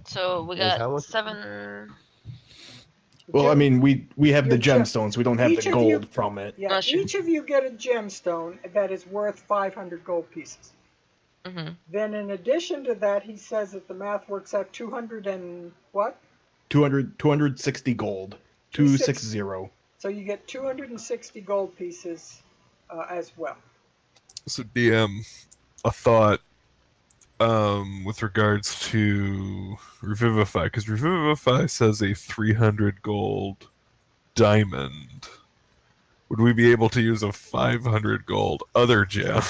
So we got 7. Well, I mean, we have the gemstones. We don't have the gold from it. Yeah, each of you get a gemstone that is worth 500 gold pieces. Mm-hmm. Then in addition to that, he says that the math works out 200 and what? 260 gold. 260. So you get 260 gold pieces as well. So DM, a thought with regards to Revivify, because Revivify says a 300 gold diamond. Would we be able to use a 500 gold other gem?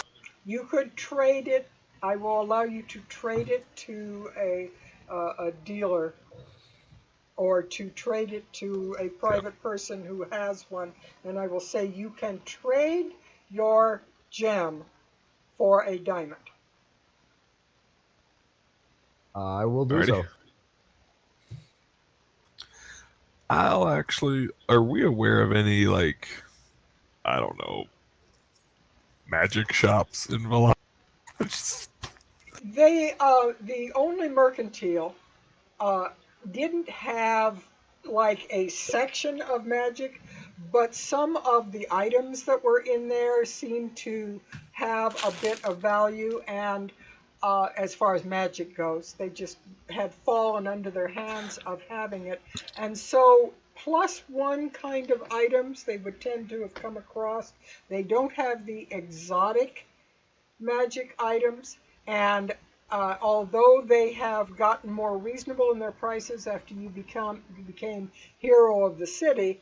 You could trade it. I will allow you to trade it to a dealer, or to trade it to a private person who has one, and I will say you can trade your gem for a diamond. I will do so. I'll actually... Are we aware of any, like, I don't know, magic shops in Vallaki? They, the only mercantile didn't have like a section of magic, but some of the items that were in there seemed to have a bit of value, and as far as magic goes, they just had fallen under their hands of having it. And so +1 kind of items they would tend to have come across. They don't have the exotic magic items, and although they have gotten more reasonable in their prices after you became hero of the city,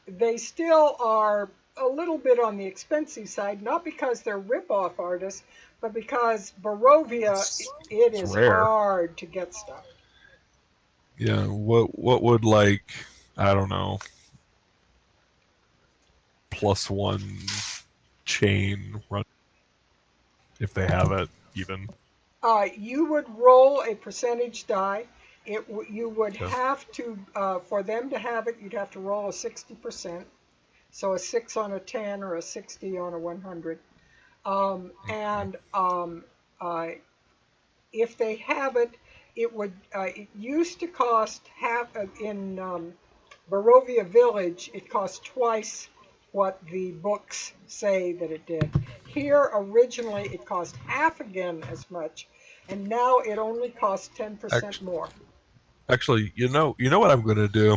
they still are a little bit on the expensive side, not because they're rip-off artists, but because Barovia, it It's is rare. hard to get stuff. Yeah, what would, like, I don't know, +1 chain run if they have it even? You would roll a percentage die. You would Okay. have to, for them to have it, you'd have to roll a 60%. So a 6 on a 10 or a 60 on a 100. And if they have it, it used to cost in Barovia Village, it cost twice what the books say that it did. Here, originally, it cost half again as much, and now it only costs 10% more. Actually, you know what I'm going to do?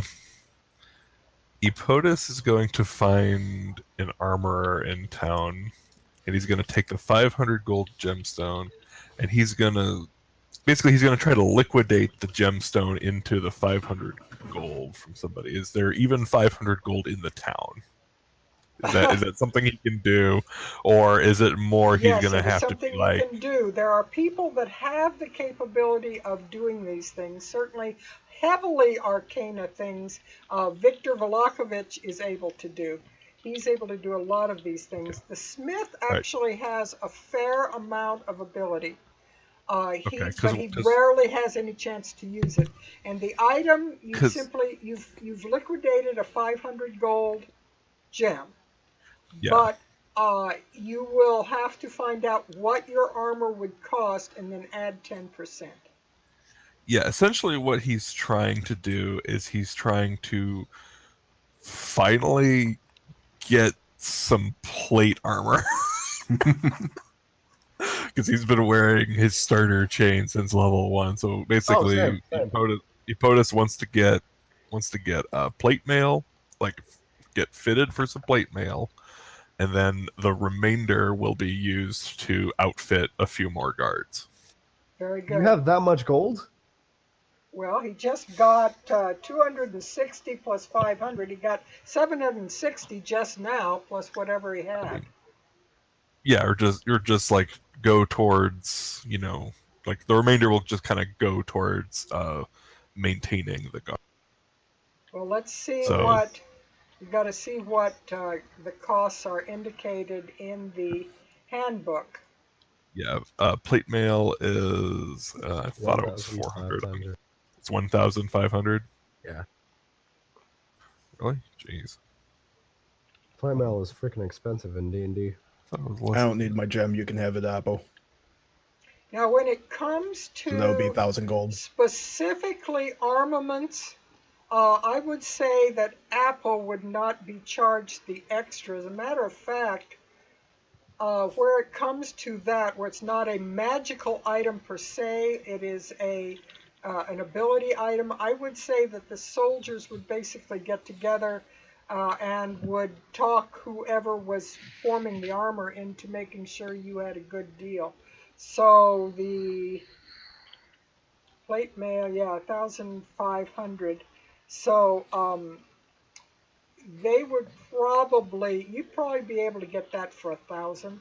Epotus is going to find an armorer in town, and he's going to take the 500 gold gemstone, and he's going to try to liquidate the gemstone into the 500 gold from somebody. Is there even 500 gold in the town? Is that something he can do, or is it more he's Yes, going to it is have to something be you like, can do. There are people that have the capability of doing these things, certainly heavily arcana things. Victor Velakovich is able to do. He's able to do a lot of these things. The smith right? actually has a fair amount of ability. Okay, But he rarely has any chance to use it. And the item, you've liquidated a 500 gold gem. yeah, But you will have to find out what your armor would cost and then add 10%. yeah. Essentially, what he's trying to do is he's trying to finally get some plate armor. Because he's been wearing his starter chain since level 1. So basically, same. Epotus wants to get plate mail, like get fitted for some plate mail, and then the remainder will be used to outfit a few more guards. Very You good. have that much gold? Well, he just got 260 plus 500. He got 760 just now, plus whatever he had. Yeah, or just like go towards, like the remainder will just kind of go towards maintaining the guard. Well, let's see So- what we've got to see what the costs are indicated in the handbook. Yeah, plate mail is I thought it was 400. 1,500. It's 1,500. Yeah. Really? Jeez. Plate mail is freaking expensive in D&D. I thought it was I less. don't need my gem. You can have it, Apple. Now, when it comes So that would be to 1,000 gold. specifically armaments, I would say that Apple would not be charged the extra. As a matter of fact, where it comes to that, where it's not a magical item per se, it is an ability item, I would say that the soldiers would basically get together and would talk whoever was forming the armor into making sure you had a good deal. So the plate mail, yeah, 1,500. So you'd probably be able to get that for 1,000.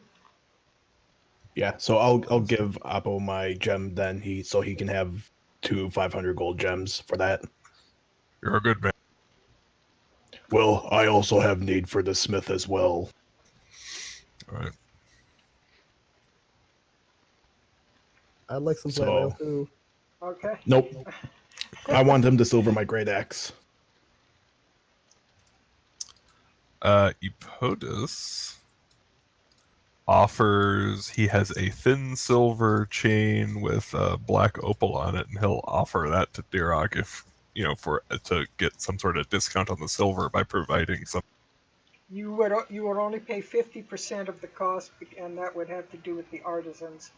Yeah, so I'll give Apple my gem then, so he can have 2 500 gold gems for that. You're a good man. Well, I also have need for the smith as well. All right. I'd like some plate mail too. Okay. Nope. I want him to silver my great axe. Epotus offers, he has a thin silver chain with black opal on it, and he'll offer that to Dirok if to get some sort of discount on the silver by providing some. You would only pay 50% of the cost, and that would have to do with the artisan's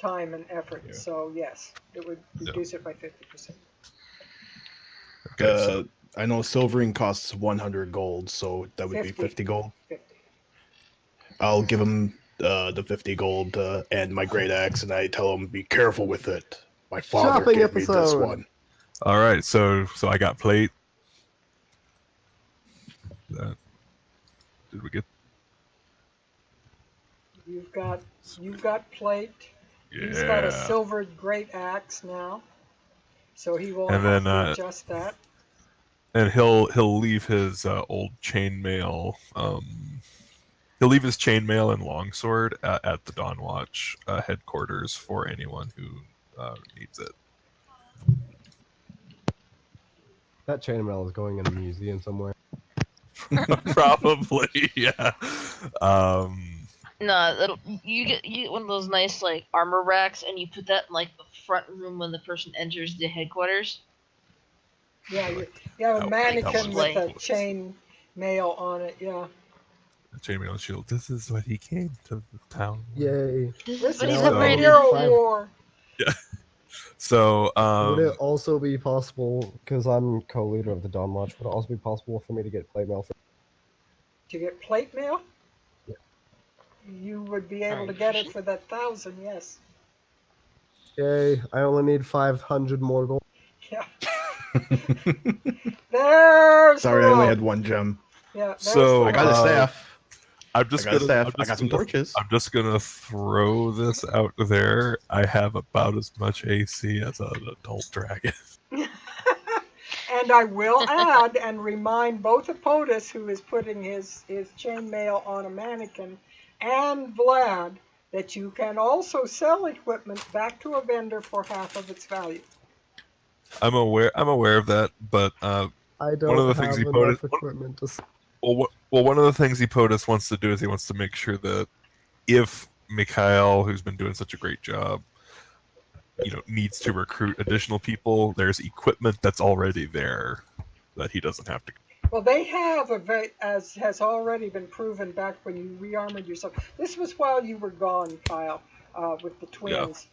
time and effort. Yeah. So yes, it would reduce it by 50%. Okay, so I know silvering costs 100 gold, so that would be 50 gold. 50. I'll give him the 50 gold and my great axe, and I tell him, "Be careful with it. My father Shopping gave me this episode. one." All right, so I got plate. Did we get? You've got plate. Yeah. He's got a silvered great axe now, so he will And have then, to adjust that. And he'll leave his old chainmail. He'll leave his chainmail and longsword at the Dawnwatch headquarters for anyone who needs it. That chainmail is going in a museum somewhere. Probably, yeah. No, you get one of those nice like armor racks, and you put that in like the front room when the person enters the headquarters. Yeah, you have a That mannequin was with a cool. chain mail on it. Yeah. The chainmail shield. This is what he came to the town with. Yay. This This is what is he's now the I upgraded. need hero five- war. So, Would it also be possible, because I'm co-leader of the Dawnwatch, would it also be possible for me to get plate mail? To get plate mail? Yeah. You would be able to get it for that 1,000, yes. Yay, I only need 500 more gold. Yeah. There's Sorry, I the only rope. had one gem. Yeah, there's So, the I got a rope. staff. I'm just I got a gonna. staff. I'm I just got some gonna- torches. I'm just gonna throw this out there. I have about as much AC as an adult dragon. And I will add and remind both of POTUS, who is putting his chainmail on a mannequin, and Vlad, that you can also sell equipment back to a vendor for half of its value. I'm aware of that, but I don't one of the have things he enough quoted- equipment to... one of the things POTUS wants to do is he wants to make sure that if Mikhail, who's been doing such a great job, needs to recruit additional people, there's equipment that's already there that he doesn't have to. Well, they have as has already been proven back when you rearmored yourself. This was while you were gone, Kyle, with the twins.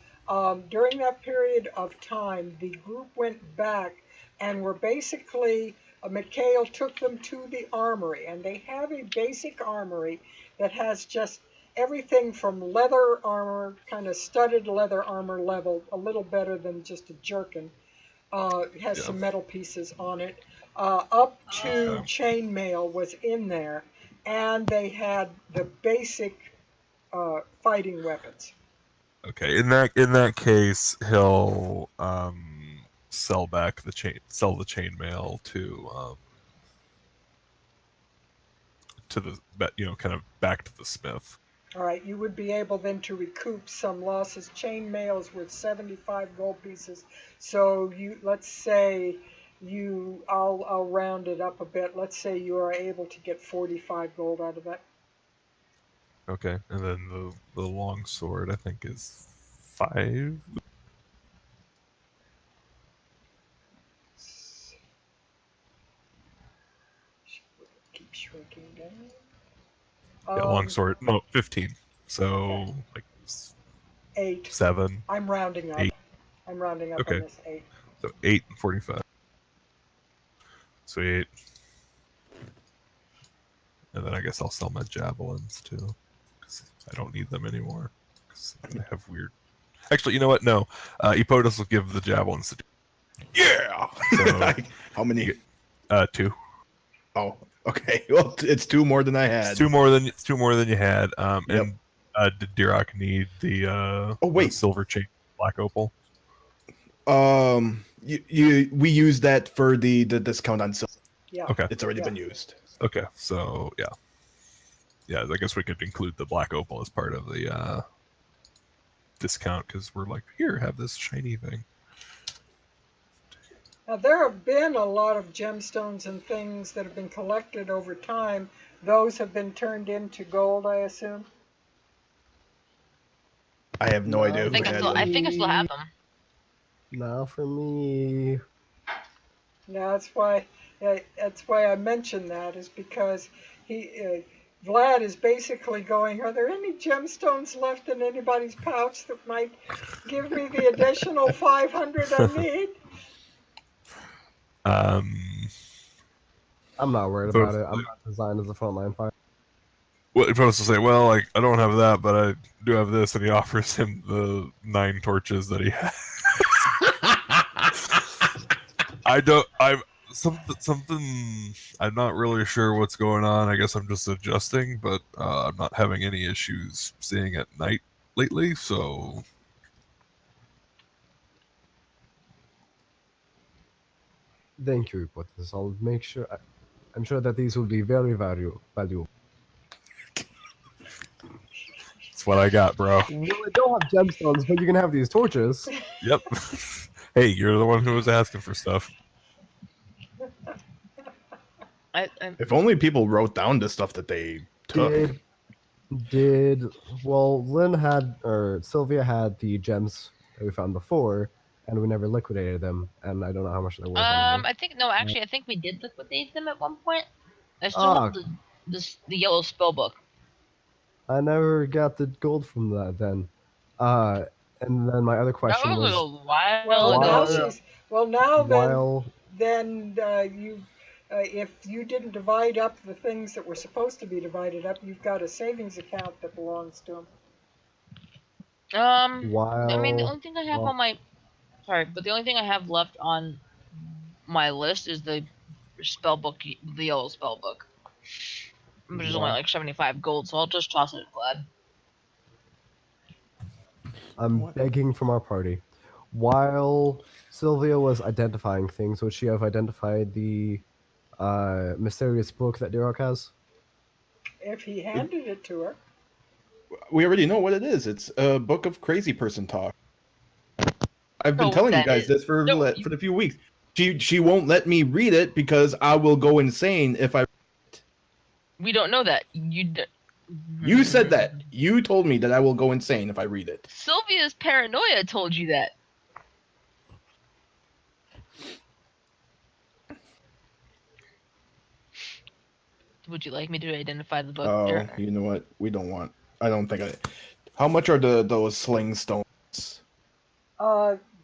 During that period of time, the group went back and were basically, Mikhail took them to the armory, and they have a basic armory that has just everything from leather armor, kind of studded leather armor level, a little better than just a jerkin. It has some metal pieces on it. Up to chainmail was in there, and they had the basic fighting weapons. Okay, in that case, he'll sell the chainmail to the kind of back to the smith. All right, you would be able then to recoup some losses. Chainmail is worth 75 gold pieces. So let's say I'll round it up a bit. Let's say you are able to get 45 gold out of that. Okay, and then the long sword I think is 5. Keep shrinking down. Yeah, long sword. No, 15. So like 8. 7. I'm rounding up. 8. I'm rounding up Okay. on this 8. So 8 and 45. Sweet. And then I guess I'll sell my javelins too, because I don't need them anymore. Because I have weird. Actually, you know what? No, Epotus will give the javelins to. Yeah. So, How many? 2. Oh, okay. Well, it's 2 more than I had. It's two more than you had. And did Dirok need the the silver chain black opal? We use that for the discount on silver. Yeah. Okay. It's already been used. Okay, so yeah. I guess we could include the black opal as part of the discount because we're like, here, have this shiny thing. Now, there have been a lot of gemstones and things that have been collected over time. Those have been turned into gold, I assume. I have no idea I who think had I them. think I still have them. Now for me. Yeah, that's why I mentioned that, is because Vlad is basically going, are there any gemstones left in anybody's pouch that might give me the additional 500 I need? I'm not worried about it. I'm not designed as a frontline fighter. Well, if I was to say, well, like I don't have that, but I do have this, and he offers him the 9 torches that he has. I don't. I'm something. I'm not really sure what's going on. I guess I'm just adjusting, but I'm not having any issues seeing at night lately. So Thank you, Reporters. I'll make sure. I'm sure that these will be very valuable. that's what I got, bro. Well, I don't have gemstones, but you can have these torches. Yep. Hey, you're the one who was asking for stuff. If only people wrote down the stuff that they took. Well, Lynn had, or Sylvia had the gems that we found before, and we never liquidated them, and I don't know how much they're worth. I think no. Actually, I think we did liquidate them at one point. I still have the yellow spell book. I never got the gold from that then. And then my other question That was a while Well, ago. now she's while then you if you didn't divide up the things that were supposed to be divided up, you've got a savings account that belongs to them. I mean, the while only thing I have well- on my but the only thing I have left on my list is the spell book, the yellow spell book, which is only like 75 gold. So I'll just toss it at Glad. I'm begging from our party. While Sylvia was identifying things, would she have identified the mysterious book that Durok has? If he handed it to her. We already know what it is. It's a book of crazy person talk. I've been No, telling you that guys is- this for no, the few weeks. She won't let me read it because I will go insane if I. We don't know that. You said that. You told me that I will go insane if I read it. Sylvia's paranoia told you that. Would you like me to identify the book? Oh, you know what? We don't want. I don't think I. How much are those sling stones?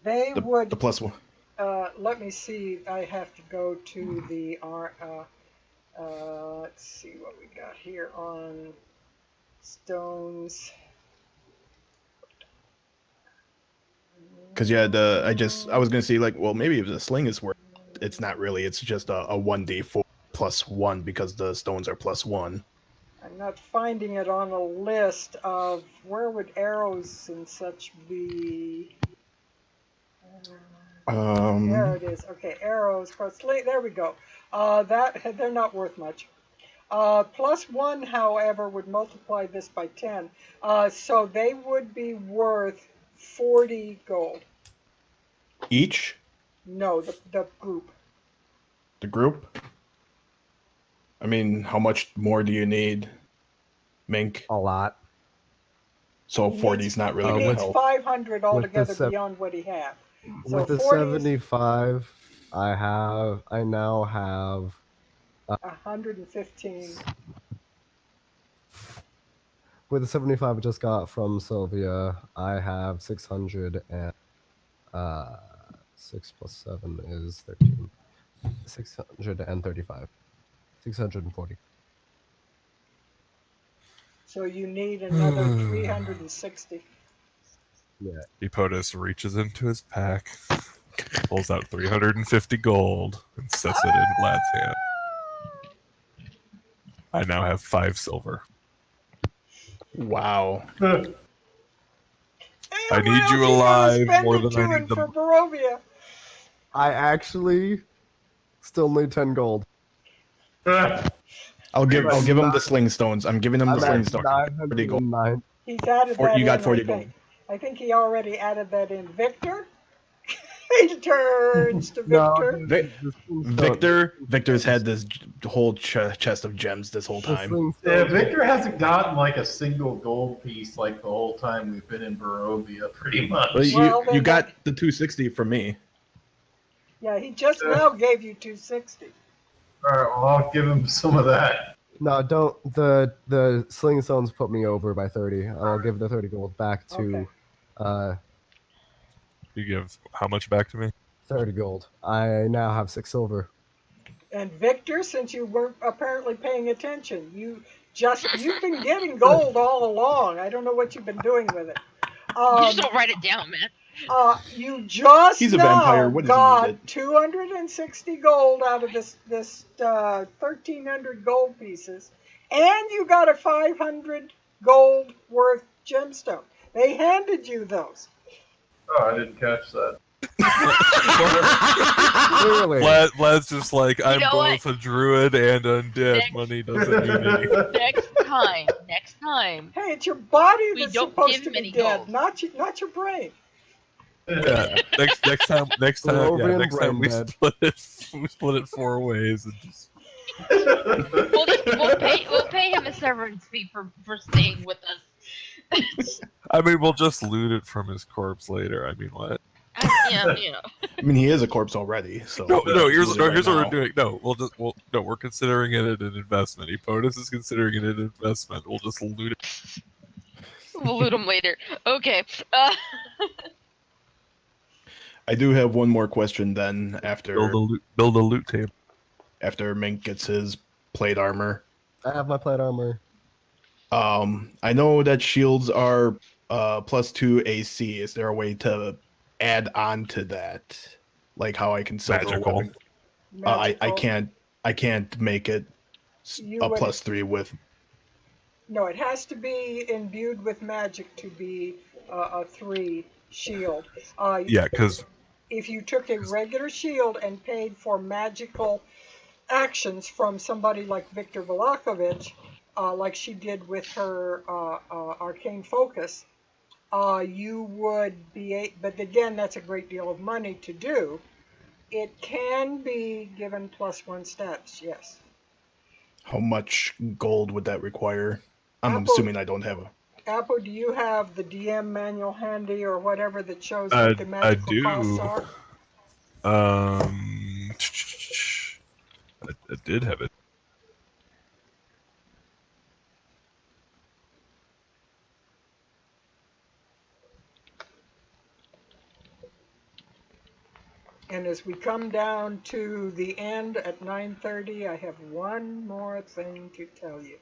They would. The plus one. Let me see. I have to go to the let's see what we got here on stones. Because yeah, I was gonna say like, well, maybe if the sling is worth, it's not really. It's just a 1d4 plus 1 because the stones are plus 1. I'm not finding it on a list of where would arrows and such be. There it is. Okay, arrows. There we go. They're not worth much. Plus 1, however, would multiply this by 10. So they would be worth 40 gold. Each? No, the group. The group? I mean, how much more do you need, Mink? A lot. So 40's not really He gonna needs help. 500 altogether sev- beyond what he had. So With the 40 is 75, I now have 115. with the 75 I just got from Sylvia, I have 600 and 6 plus 7 is 13. 635. 640. So you need another 360. Yeah. Epotus reaches into his pack, pulls out 350 gold, and sets it in Vlad's hand. I now have 5 silver. Wow. I need you alive more than I need for them. Barovia. I actually still need 10 gold. I'll give him the sling stones. I'm giving him the sling at stones. 909. He's added that You got in, 40 I gold. think. I think he already added that in. Victor? He turns to No, Victor. Victor's had this whole chest of gems this whole time. Yeah, Victor hasn't gotten like a single gold piece like the whole time we've been in Barovia, pretty much. Well, Well, you got the 260 from me. Yeah, he just now gave you 260. All right, well, I'll give him some of that. No, don't. The sling stones put me over by 30. I'll give the 30 gold back to You give how much back to me? 30 gold. I now have 6 silver. And Victor, since you weren't apparently paying attention, You've been getting gold all along. I don't know what you've been doing with it. You just don't write it down, man. You just He's a now vampire. What does he got need it? 260 gold out of this 1,300 gold pieces, and you got a 500 gold worth gemstone. They handed you those. Oh, I didn't catch that. Clearly. Vlad's just like, I'm know both a druid and undead. Next- Money doesn't mean anything. Next time. Hey, it's your body We that's don't supposed give to him be any dead, gold. not your brain. Yeah. Next time, Rovian next time we brain dead. split it 4 ways and just. We'll pay him a severance fee for staying with us. I mean, we'll just loot it from his corpse later. I mean, what? Yeah. I mean, he is a corpse already, so No, here's Right what now. we're doing. No, we're considering it an investment. Epotus is considering it an investment. We'll just loot it. We'll loot him later. Okay. I do have one more question then after Build a loot table. after Mink gets his plate armor. I have my plate armor. I know that shields are +2 AC. Is there a way to add on to that? Like how I can silver Magical. weapon? I Magical. can't make it You a would- +3 with. No, it has to be imbued with magic to be a 3 shield. Yeah, because If you took a regular shield and paid for magical actions from somebody like Victor Velakovich, like she did with her arcane focus, you would be. But again, that's a great deal of money to do. It can be given +1 stats, yes. How much gold would that require? I'm Apple- assuming I don't have a. Apple, do you have the DM manual handy or whatever that shows I- what the magical I do. costs are? I did have it. And as we come down to the end at 9:30, I have one more thing to tell you.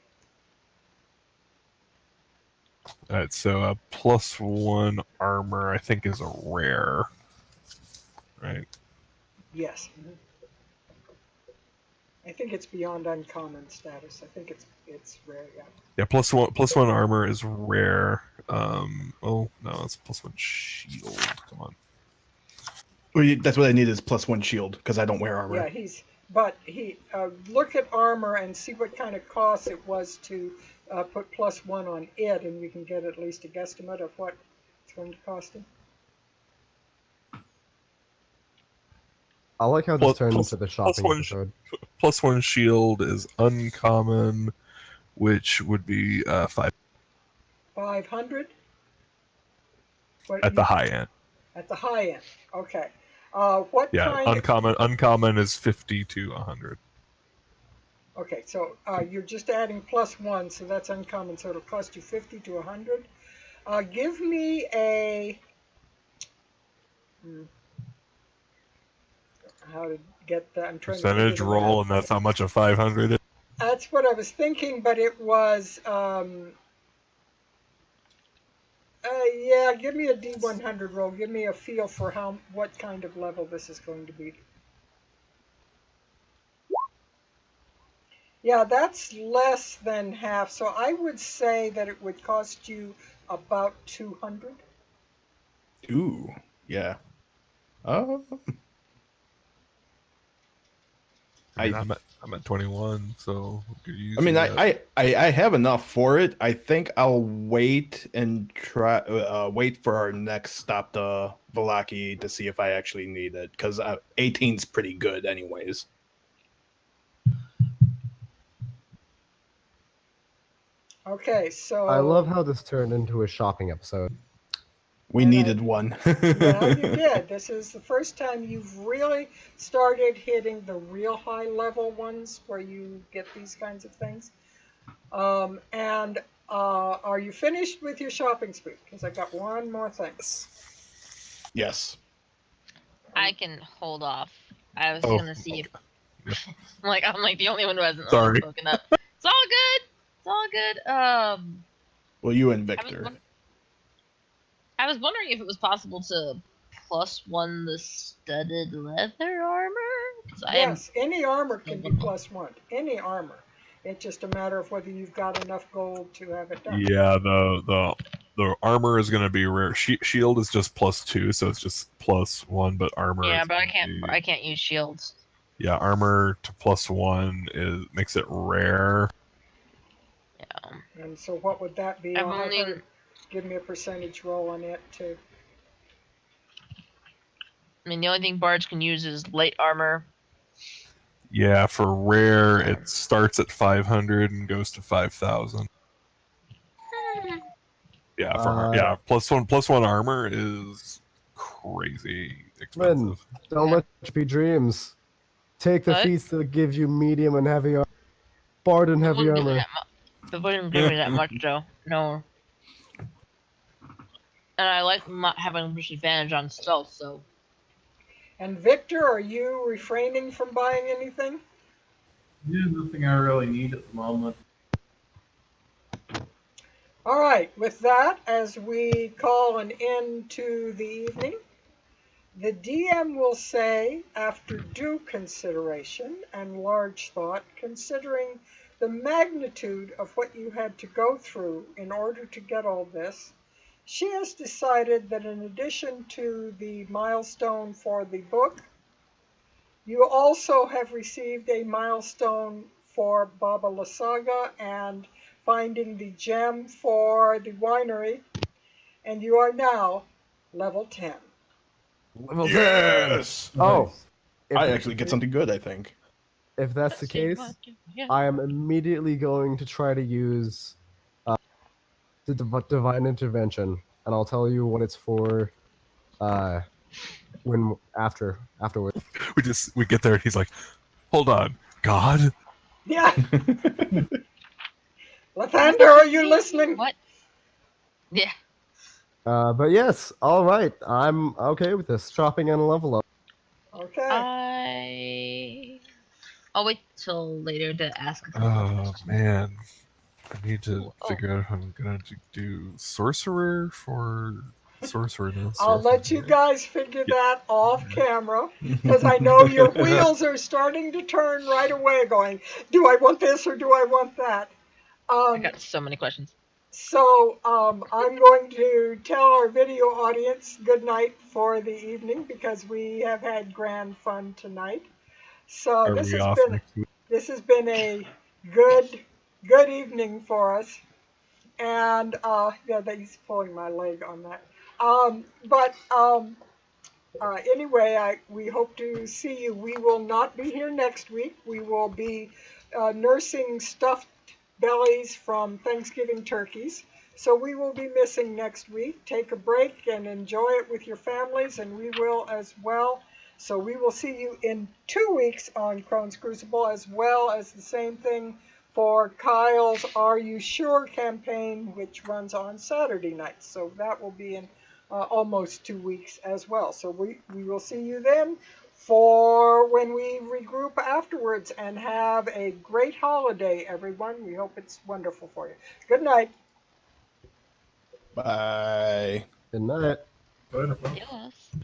All right, so a +1 armor, I think, is a rare, right? Yes. I think it's beyond uncommon status. I think it's rare, yeah. Yeah, +1 armor is rare. Oh no, it's +1 shield. Come on. Well, that's what I need is +1 shield because I don't wear armor. Yeah, he look at armor and see what kind of cost it was to put +1 on it, and you can get at least a guesstimate of what it's going to cost him. I like how this turned into the shopping one episode. +1 shield is uncommon, which would be 5 500? at the high end. At the high end, okay. What Yeah, kind uncommon is 50 to 100. Okay, so you're just adding +1, so that's uncommon, so it'll cost you 50 to 100. Give me a... How to get that? I'm trying Percentage to roll, and that's how much a 500 is. That's what I was thinking, but it was... yeah, give me a D100 roll. Give me a feel for what kind of level this is going to be. Yeah, that's less than half. So I would say that it would cost you about 200. Ooh, yeah. I'm at 21, so we could use I mean, that. I have enough for it. I think I'll wait and wait for our next stop to Vallaki to see if I actually need it because 18's pretty good, anyways. Okay, so... I love how this turned into a shopping episode. We needed one. Yeah, you did. This is the first time you've really started hitting the real high level ones where you get these kinds of things. And are you finished with your shopping spree? Because I got one more thing. Yes. I can hold off. I was Oh, gonna see if yeah. I'm like the only one who hasn't Sorry. spoken up. It's all good. It's all good. Well, you and I was, Victor. I was wondering if it was possible to +1 the studded leather armor. Yes, any armor can be +1. Any armor. It's just a matter of whether you've got enough gold to have it done. Yeah, the armor is going to be rare. Shield is just +2, so it's just +1. But armor. Yeah, is but I gonna can't. be- I can't use shields. Yeah, armor to +1 makes it rare. Yeah. And so what would that be? I've I'll have only. her give me a percentage roll on it too. I mean, the only thing bards can use is light armor. Yeah, for rare, it starts at 500 and goes to 5,000. Yeah, yeah, +1 armor is crazy expensive. Don't let it be dreams. Take the What? feats that give you medium and heavy armor. Bard and heavy armor. It wouldn't give me that much, though. No. And I like not having disadvantage on stealth, so. And Victor, are you refraining from buying anything? Yeah, nothing I really need at the moment. All right, with that, as we call an end to the evening, the DM will say, after due consideration and large thought, considering the magnitude of what you had to go through in order to get all this, she has decided that in addition to the milestone for the book, you also have received a milestone for Baba Lysaga and finding the gem for the winery, and you are now level 10. Level 10. Yes! Oh, if I that's actually the get case- something good, I think. If that's the case, I am immediately going to try to use the divine intervention, and I'll tell you what it's for. Afterwards. We get there and he's like, "Hold on, God." Yeah. Lathander, are you listening? What? Yeah. But yes, all right. I'm okay with this. Chopping and a level up. Okay. I'll wait till later to ask. Oh man, I need to Oh. figure out if I'm gonna do sorcerer for sorcererness. I'll let you something. guys figure that off camera, because I know your wheels are starting to turn right away going, do I want this or do I want that? I got so many questions. So I'm going to tell our video audience good night for the evening because we have had grand fun tonight. So Are this we has off been next week? a good evening for us. And yeah, he's pulling my leg on that. Anyway, we hope to see you. We will not be here next week. We will be nursing stuffed bellies from Thanksgiving turkeys. So we will be missing next week. Take a break and enjoy it with your families, and we will as well. So we will see you in 2 weeks on Crone's Crucible, as well as the same thing for Kyle's Are You Sure campaign, which runs on Saturday nights. So that will be in almost 2 weeks as well. So we will see you then for when we regroup afterwards, and have a great holiday, everyone. We hope it's wonderful for you. Good night. Bye. Good night. But, Yes.